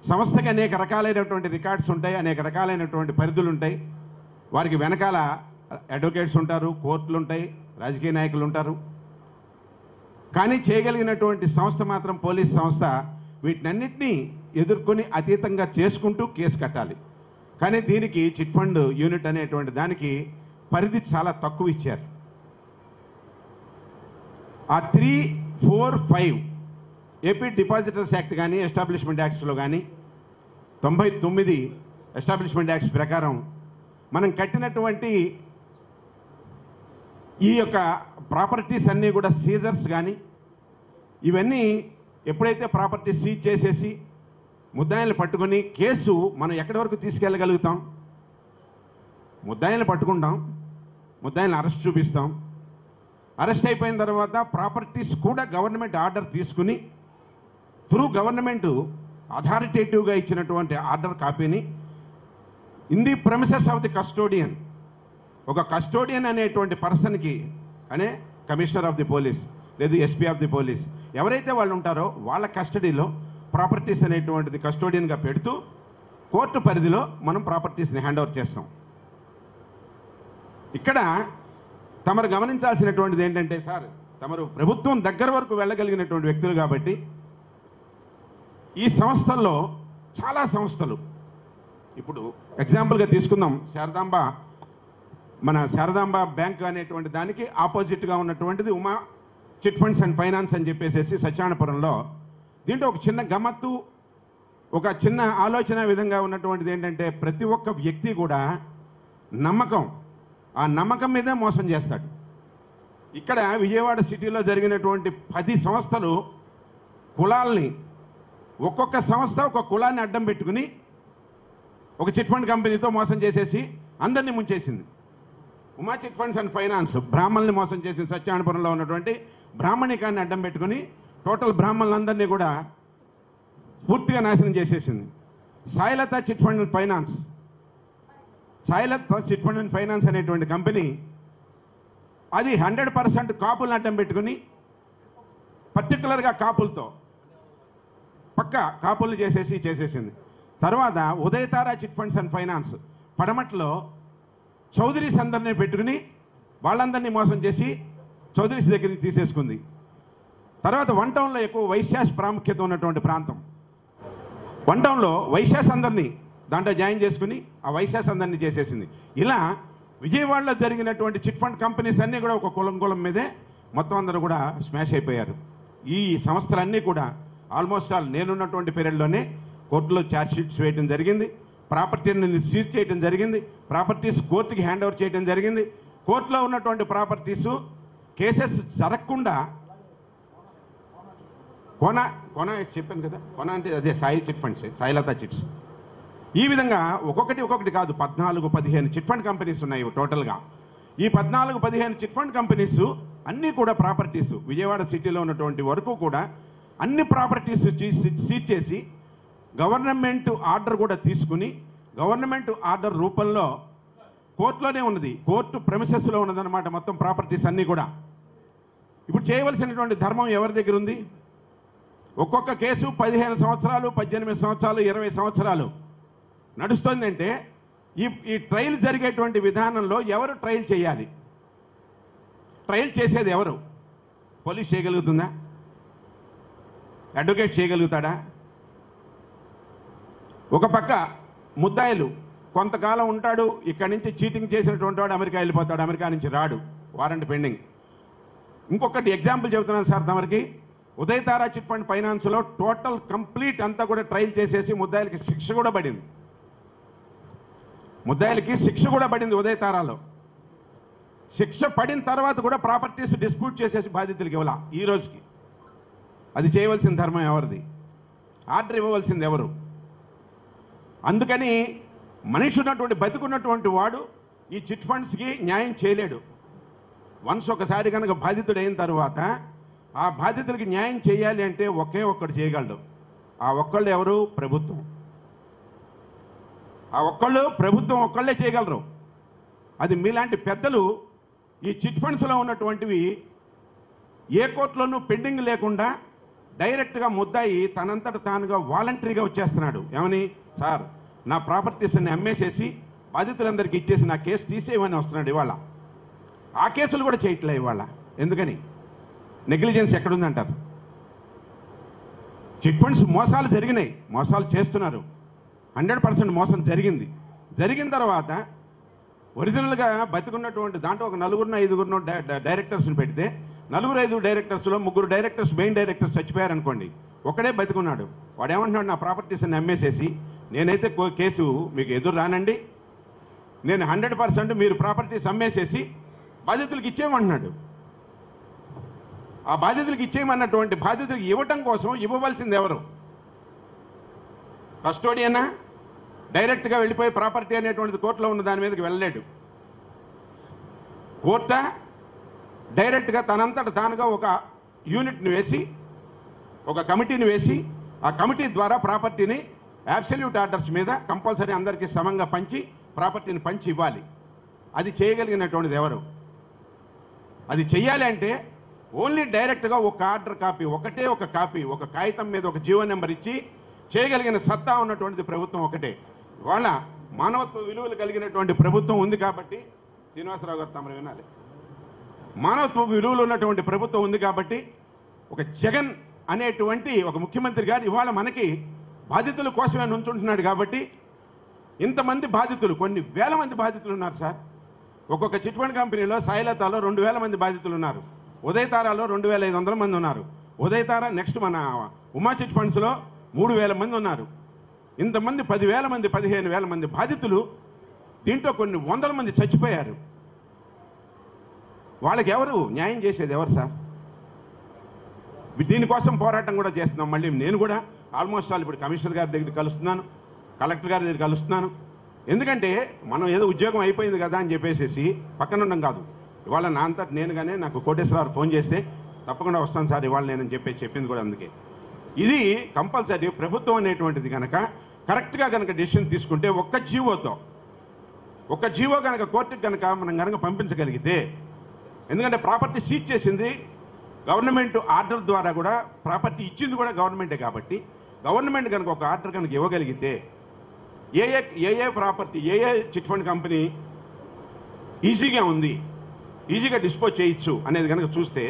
సంస్థకి అనేక రకాలైనటువంటి రికార్డ్స్ ఉంటాయి, అనేక రకాలైనటువంటి పరిధులు ఉంటాయి. వారికి వెనకాల అడ్వకేట్స్ ఉంటారు, కోర్టులు ఉంటాయి, రాజకీయ నాయకులు ఉంటారు. కానీ చేయగలిగినటువంటి సంస్థ మాత్రం పోలీస్ సంస్థ వీటినన్నిటినీ ఎదుర్కొని అతీతంగా చేసుకుంటూ కేసు కట్టాలి. కానీ దీనికి చిట్ ఫండ్ యూనిట్ అనేటువంటి దానికి పరిధి చాలా తక్కువ ఇచ్చారు. ఆ 3, 4, 5 ఏపీ డిపాజిటర్స్ యాక్ట్ కానీ ఎస్టాబ్లిష్మెంట్ యాక్ట్స్లో కానీ 99 ఎస్టాబ్లిష్మెంట్ యాక్ట్స్ ప్రకారం మనం కట్టినటువంటి ఈ యొక్క ప్రాపర్టీస్ అన్నీ కూడా సీజర్స్ కానీ ఇవన్నీ ఎప్పుడైతే ప్రాపర్టీ సీజ్ చేసేసి ముద్దాయిలు పట్టుకొని కేసు మనం ఎక్కడి వరకు తీసుకెళ్ళగలుగుతాం? ముద్దాయిలు పట్టుకుంటాం, ముద్దాయిలను అరెస్ట్ చూపిస్తాం. అరెస్ట్ అయిపోయిన తర్వాత ప్రాపర్టీస్ కూడా గవర్నమెంట్ ఆర్డర్ తీసుకుని త్రూ గవర్నమెంట్ అథారిటేటివ్గా ఇచ్చినటువంటి ఆర్డర్ కాపీని in the premises of the custodian, ఒక కస్టోడియన్ అనేటువంటి పర్సన్కి, అనే కమిషనర్ ఆఫ్ ది పోలీస్ లేదు ఎస్పీ ఆఫ్ ది పోలీస్, ఎవరైతే వాళ్ళు ఉంటారో వాళ్ళ కస్టడీలో ప్రాపర్టీస్ అనేటువంటిది కస్టోడియన్గా పెడుతూ కోర్టు పరిధిలో మనం ప్రాపర్టీస్ని హ్యాండ్ ఓవర్ చేస్తాం. ఇక్కడ తమరు గమనించాల్సినటువంటిది ఏంటంటే, సార్ తమరు ప్రభుత్వం దగ్గర వరకు వెళ్ళగలిగినటువంటి వ్యక్తులు కాబట్టి ఈ సంస్థల్లో చాలా సంస్థలు, ఇప్పుడు ఎగ్జాంపుల్గా తీసుకుందాం, శారదాంబ బ్యాంక్ అనేటువంటి దానికి ఆపోజిట్గా ఉన్నటువంటిది Uma chit funds and finance అని చెప్పేసి సత్యనారాయణపురంలో. దీంట్లో ఒక చిన్న గమ్మత్తు, ఒక చిన్న ఆలోచన విధంగా ఉన్నటువంటిది ఏంటంటే ప్రతి ఒక్క వ్యక్తి కూడా నమ్మకం, ఆ నమ్మకం మీదే మోసం చేస్తాడు. ఇక్కడ విజయవాడ సిటీలో జరిగినటువంటి 10 సంస్థలు కులాల్ని, ఒక్కొక్క సంస్థ ఒక కులాన్ని అడ్డం పెట్టుకుని ఒక చిట్ ఫండ్ కంపెనీతో మోసం చేసేసి అందరినీ ముంచేసింది. Uma chit funds and finance బ్రాహ్మణుల్ని మోసం చేసింది. సత్యనారాయణపురంలో ఉన్నటువంటి బ్రాహ్మణికాన్ని అడ్డం పెట్టుకుని టోటల్ బ్రాహ్మణులందరినీ కూడా పూర్తిగా నాశనం చేసేసింది. Sailatha chit fund and finance అనేటువంటి కంపెనీ అది 100% కాపులను అడ్డం పెట్టుకుని పర్టికులర్గా కాపులతో కాపులు చేసేసింది. తర్వాత Udayatara chit funds and finance పడమట్లో చౌదరీస్ అందరినీ పెట్టుకుని వాళ్ళందరినీ మోసం చేసి చౌదరీస్ దగ్గరికి తీసేసుకుంది. తర్వాత వన్ టౌన్లో ఎక్కువ వైశ్యాస్ ప్రాముఖ్యత ఉన్నటువంటి ప్రాంతం, వన్ టౌన్లో వైశ్యాస్ అందరినీ దాంట్లో జాయిన్ చేసుకుని ఆ వైశ్యాస్ అందరినీ చేసేసింది. ఇలా విజయవాడలో జరిగినటువంటి చిట్ ఫండ్ కంపెనీస్ అన్నీ కూడా ఒక కులం మీదే మొత్తం అందరూ కూడా స్మాష్ అయిపోయారు. ఈ సంస్థలన్నీ కూడా ఆల్మోస్ట్ ఆల్ నేనున్నటువంటి పీరియడ్లోనే కోర్టులో ఛార్జ్ షీట్స్ వేయడం జరిగింది, ప్రాపర్టీని సీజ్ చేయడం జరిగింది, ప్రాపర్టీస్ కోర్టుకి హ్యాండ్ ఓవర్ చేయడం జరిగింది. కోర్టులో ఉన్నటువంటి ప్రాపర్టీసు కేసెస్ జరగకుండా కోన చెప్పాను కదా, కోన అంటే అదే Sai chit funds, Sailatha chits. ఈ విధంగా ఒక్కొక్కటి కాదు 14-15 చిట్ ఫండ్ కంపెనీస్ ఉన్నాయి టోటల్గా. ఈ 14-15 చిట్ ఫండ్ కంపెనీస్ అన్నీ కూడా ప్రాపర్టీస్ విజయవాడ సిటీలో ఉన్నటువంటి వరకు కూడా అన్ని ప్రాపర్టీస్ సీజ్ చేసి గవర్నమెంట్ ఆర్డర్ కూడా తీసుకుని, గవర్నమెంట్ ఆర్డర్ రూపంలో కోర్టులోనే ఉన్నది, కోర్టు ప్రెమిసెస్లో ఉన్నదన్నమాట మొత్తం ప్రాపర్టీస్ అన్నీ కూడా. ఇప్పుడు చేయవలసినటువంటి ధర్మం ఎవరి దగ్గర ఉంది? ఒక్కొక్క కేసు 15 సంవత్సరాలు, 18 సంవత్సరాలు, 20 సంవత్సరాలు నడుస్తుందంటే ఈ ట్రయల్ జరిగేటువంటి విధానంలో ఎవరు ట్రయల్ చేయాలి? ట్రయల్ చేసేది ఎవరు? పోలీస్ చేయగలుగుతుందా? అడ్వకేట్ చేయగలుగుతాడా? ఒక పక్క ముద్దాయిలు కొంతకాలం ఉంటాడు, ఇక్కడి నుంచి చీటింగ్ చేసినటువంటి వాడు అమెరికా వెళ్ళిపోతాడు, అమెరికా నుంచి రాడు, వారెంట్ పెండింగ్. ఇంకొకటి ఎగ్జాంపుల్ చెబుతున్నాను సార్ తమరికి, ఉదయతార చిట్ ఫండ్ ఫైనాన్స్లో టోటల్ కంప్లీట్ అంతా కూడా ట్రయల్ చేసేసి ముద్దాయిలకి శిక్ష కూడా పడింది. ఉదయతారాలో శిక్ష పడిన తర్వాత కూడా ప్రాపర్టీస్ డిస్ప్యూట్ చేసేసి బాధితులకి ఇవ్వాల. ఈ రోజుకి అది చేయవలసిన ధర్మం ఎవరిది? ఆర్డర్ ఇవ్వవలసింది ఎవరు? అందుకని మనిషి ఉన్నటువంటి బతుకున్నటువంటి వాడు ఈ చిట్ ఫండ్స్కి న్యాయం చేయలేడు. వన్స్ ఒకసారి కనుక బాధితుడు అయిన తర్వాత ఆ బాధితులకి న్యాయం చేయాలి అంటే ఒకే ఒక్కడు చేయగలడు. ఆ ఒక్కళ్ళు ఎవరు? ప్రభుత్వం. ఆ ప్రభుత్వం ఒక్కళ్ళే చేయగలరు. అది మీలాంటి పెద్దలు ఈ చిట్ ఫండ్స్లో ఉన్నటువంటివి ఏ కోర్టులోనూ పెండింగ్ లేకుండా డైరెక్ట్గా ముద్దాయి తనంతట తానుగా వాలంటరీగా వచ్చేస్తున్నాడు. ఏమని? సార్ నా ప్రాపర్టీస్ అన్ని అమ్మేసేసి బాధితులందరికీ ఇచ్చేసి నా కేసు తీసేయమని వస్తున్నాడు. ఇవాళ ఆ కేసులు కూడా చేయట్లే ఇవాళ. ఎందుకని? నెగ్లిజెన్స్ ఎక్కడుందంటారు? చిట్ ఫండ్స్ మోసాలు జరిగినాయి, మోసాలు చేస్తున్నారు, 100% మోసం జరిగింది. జరిగిన తర్వాత ఒరిజినల్గా బతికున్నటువంటి దాంట్లో ఒక 4-5 డైరెక్టర్స్ని పెడితే 4-5 డైరెక్టర్స్లో 3 డైరెక్టర్స్ మెయిన్ డైరెక్టర్స్ చచ్చిపోయారు అనుకోండి, ఒకడే బతికున్నాడు. వాడు ఏమంటున్నాడు? నా ప్రాపర్టీస్ అన్ని అమ్మేసేసి నేనైతే కేసు మీకు ఎదురు రానండి, నేను 100% మీరు ప్రాపర్టీస్ అమ్మేసేసి బాధితులకు ఇచ్చేయమంటున్నాడు. ఆ బాధితులకు ఇచ్చేయమన్నటువంటి బాధితులకు ఇవ్వటం కోసం ఇవ్వవలసింది ఎవరు? కస్టోడియనా? డైరెక్ట్గా వెళ్ళిపోయి ప్రాపర్టీ అనేటువంటిది కోర్టులో ఉన్న దాని మీదకి వెళ్ళలేడు. కోర్టా డైరెక్ట్గా తనంతట తానుగా ఒక యూనిట్ని వేసి, ఒక కమిటీని వేసి, ఆ కమిటీ ద్వారా ప్రాపర్టీని అబ్సల్యూట్ ఆర్డర్స్ మీద కంపల్సరీ అందరికీ సమంగా పంచి ప్రాపర్టీని పంచి ఇవ్వాలి. అది చేయగలిగినటువంటిది ఎవరు? అది చెయ్యాలి అంటే ఓన్లీ డైరెక్ట్గా ఒక ఆర్డర్ కాపీ, ఒకటే ఒక కాపీ, ఒక కాగితం మీద ఒక జీవో నెంబర్ ఇచ్చి చేయగలిగిన సత్తా ఉన్నటువంటిది ప్రభుత్వం ఒకటే. వాళ్ళ మానవత్వ విలువలు కలిగినటువంటి ప్రభుత్వం ఉంది కాబట్టి, శ్రీనివాసరావు గారు తమరు వినాలి, మానవత్వ విలువలు ఉన్నటువంటి ప్రభుత్వం ఉంది కాబట్టి ఒక జగన్ అనేటువంటి ఒక ముఖ్యమంత్రి గారు ఇవాళ మనకి బాధితుల కోసమే నుంచుంటున్నాడు. కాబట్టి ఇంతమంది బాధితులు, కొన్ని వేల మంది బాధితులు ఉన్నారు సార్. ఒక్కొక్క చిట్ ఫండ్ కంపెనీలో సాయిలతాలో 2000 మంది బాధితులు ఉన్నారు. ఉదయతారాలో 2500 మంది ఉన్నారు. ఉదయతార నెక్స్ట్ మన ఉమా చిట్ ఫండ్స్లో 3000 మంది ఉన్నారు. ఇంతమంది 10,000 మంది 15,000 మంది బాధితులు. దీంట్లో కొన్ని వందల మంది చచ్చిపోయారు. వాళ్ళకి ఎవరు న్యాయం చేసేది ఎవరు సార్? దీనికోసం పోరాటం కూడా చేస్తున్నాం. మళ్ళీ నేను కూడా ఆల్మోస్ట్ ఆల్ ఇప్పుడు కమిషనర్ గారి దగ్గర కలుస్తున్నాను, కలెక్టర్ గారి దగ్గర కలుస్తున్నాను. ఎందుకంటే మనం ఏదో ఉద్యోగం అయిపోయింది కదా అని చెప్పేసి పక్కన ఉండడం కాదు. ఇవాళ నా అంతటి నేనుగానే నాకు కోటేశ్వరరావు ఫోన్ చేస్తే తప్పకుండా వస్తాను సార్ ఇవాళ నేనని చెప్పింది కూడా అందుకే. ఇది కంపల్సరీ ప్రభుత్వం అనేటువంటిది కనుక కరెక్ట్గా కనుక డెసిషన్ తీసుకుంటే ఒక్క జీవో కనుక కోర్టుకి కనుక మనం కనుక పంపించగలిగితే, ఎందుకంటే ప్రాపర్టీ సీజ్ చేసింది గవర్నమెంట్ ఆర్డర్ ద్వారా, కూడా ప్రాపర్టీ ఇచ్చింది కూడా గవర్నమెంటే. కాబట్టి గవర్నమెంట్ కనుక ఒక ఆర్డర్ కనుక ఇవ్వగలిగితే ఏ ప్రాపర్టీ ఏ చిట్ ఫండ్ కంపెనీ ఈజీగా ఉంది, ఈజీగా డిస్పోజ్ చేయొచ్చు అనేది కనుక చూస్తే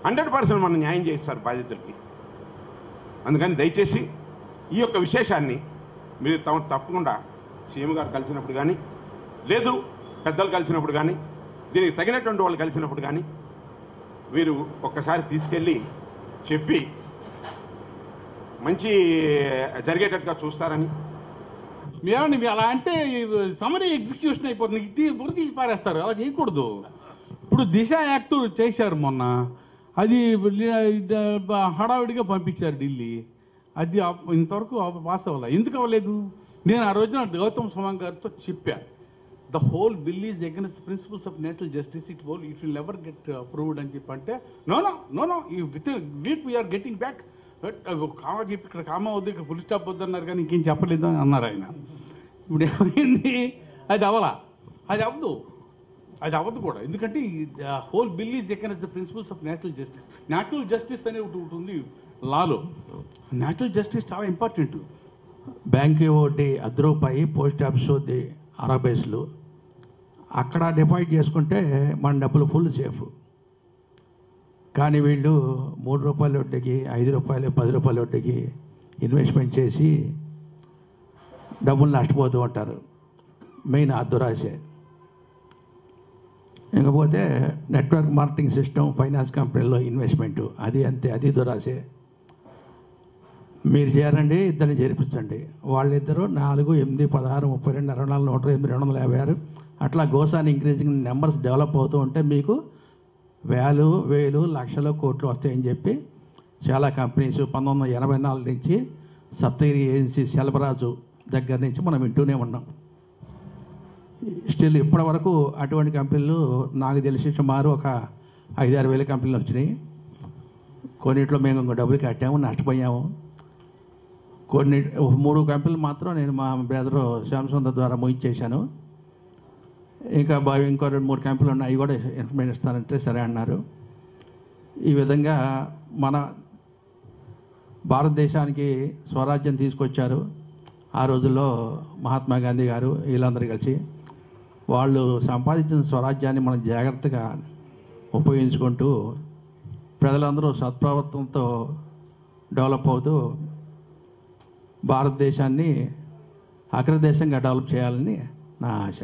100% మనం న్యాయం చేస్తారు బాధితులకి. అందుకని దయచేసి ఈ యొక్క విశేషాన్ని మీరు తప్పకుండా సీఎం గారు కలిసినప్పుడు కానీ, లేదు పెద్దలు కలిసినప్పుడు కానీ, దీనికి తగినటువంటి వాళ్ళు కలిసినప్పుడు కానీ మీరు ఒక్కసారి తీసుకెళ్ళి చెప్పి మంచి జరిగేటట్టుగా చూస్తారని. ఏమండి అలా అంటే సమరీ ఎగ్జిక్యూషన్ అయిపోతుంది, తీసి పారేస్తారు. అలా చేయకూడదు. ఇప్పుడు దిశ యాక్ట్ చేశారు మొన్న, అది హడావిడిగా పంపించారు ఢిల్లీ. అది ఇంతవరకు పాస్ అవ్వాలి. ఎందుకు అవ్వలేదు? నేను ఆ రోజున గౌతమ్ సవాంగ్ గారితో చెప్పా, the whole bill is against the principles of natural justice, it will never get approved అని చెప్పి అంటే, no with week we're getting back. Comma చెప్పి ఇక్కడ కామా వద్దు, ఇక్కడ ఫుల్ స్టాప్ వద్దు అన్నారు, కానీ ఇంకేం చెప్పలేదు అని అన్నారు ఆయన. ఇప్పుడు ఏమైంది? అది అవ్వదు కూడా. ఎందుకంటే whole bill is against the principles of natural justice. Natural justice అనేది ఒకటి ఉంది లాలో. నేచురల్ జస్టిస్ చాలా ఇంపార్టెంట్. బ్యాంక్ వడ్డీ ₹10, పోస్ట్ ఆఫీస్ వడ్డీ 60 పైసలు. అక్కడ డిపాజిట్ చేసుకుంటే మన డబ్బులు ఫుల్ సేఫ్. కానీ వీళ్ళు ₹3 వడ్డీకి, ₹5, ₹10 వడ్డీకి ఇన్వెస్ట్మెంట్ చేసి డబ్బులు నష్టపోతూ ఉంటారు. మెయిన్ ఆ దురాశే. ఇకపోతే నెట్వర్క్ మార్కెటింగ్ సిస్టమ్, ఫైనాన్స్ కంపెనీలో ఇన్వెస్ట్మెంటు, అది అంతే, అది దురాశే. మీరు చేరండి, ఇద్దరిని చేర్పించండి. వాళ్ళిద్దరూ 4, 8, 16, 32, 64, 108, 256 అట్లా గోసాని ఇంక్రీజింగ్ నెంబర్స్ డెవలప్ అవుతూ ఉంటే మీకు వేలు, లక్షలు, కోట్లు వస్తాయని చెప్పి చాలా కంపెనీస్ 1984 నుంచి సప్తగిరి ఏజెన్సీ సెల్వరాజు దగ్గర నుంచి మనం వింటూనే ఉన్నాం. స్టిల్ ఇప్పటి వరకు అటువంటి కంపెనీలు నాకు తెలిసి సుమారు ఒక 5-6 వేల కంపెనీలు వచ్చినాయి. కొన్నిట్లో మేము డబ్బులు కట్టాము, నష్టపోయాము. 3 కంపెనీలు మాత్రం నేను మా బ్రదరు శాంసంగ్ ద్వారా ముగించేశాను. ఇంకా ఇంకో 2-3 కంపెనీలు ఉన్నాయి, అవి కూడా ఇన్ఫర్మేషన్ ఇస్తానంటే సరే అన్నారు. ఈ విధంగా మన భారతదేశానికి స్వరాజ్యం తీసుకొచ్చారు ఆ రోజుల్లో మహాత్మా గాంధీ గారు, వీళ్ళందరూ కలిసి. వాళ్ళు సంపాదించిన స్వరాజ్యాన్ని మనం జాగ్రత్తగా ఉపయోగించుకుంటూ ప్రజలందరూ సత్ప్రవర్తనతో డెవలప్ అవుతూ భారతదేశాన్ని అగ్రదేశంగా డెవలప్ చేయాలని నా ఆశ.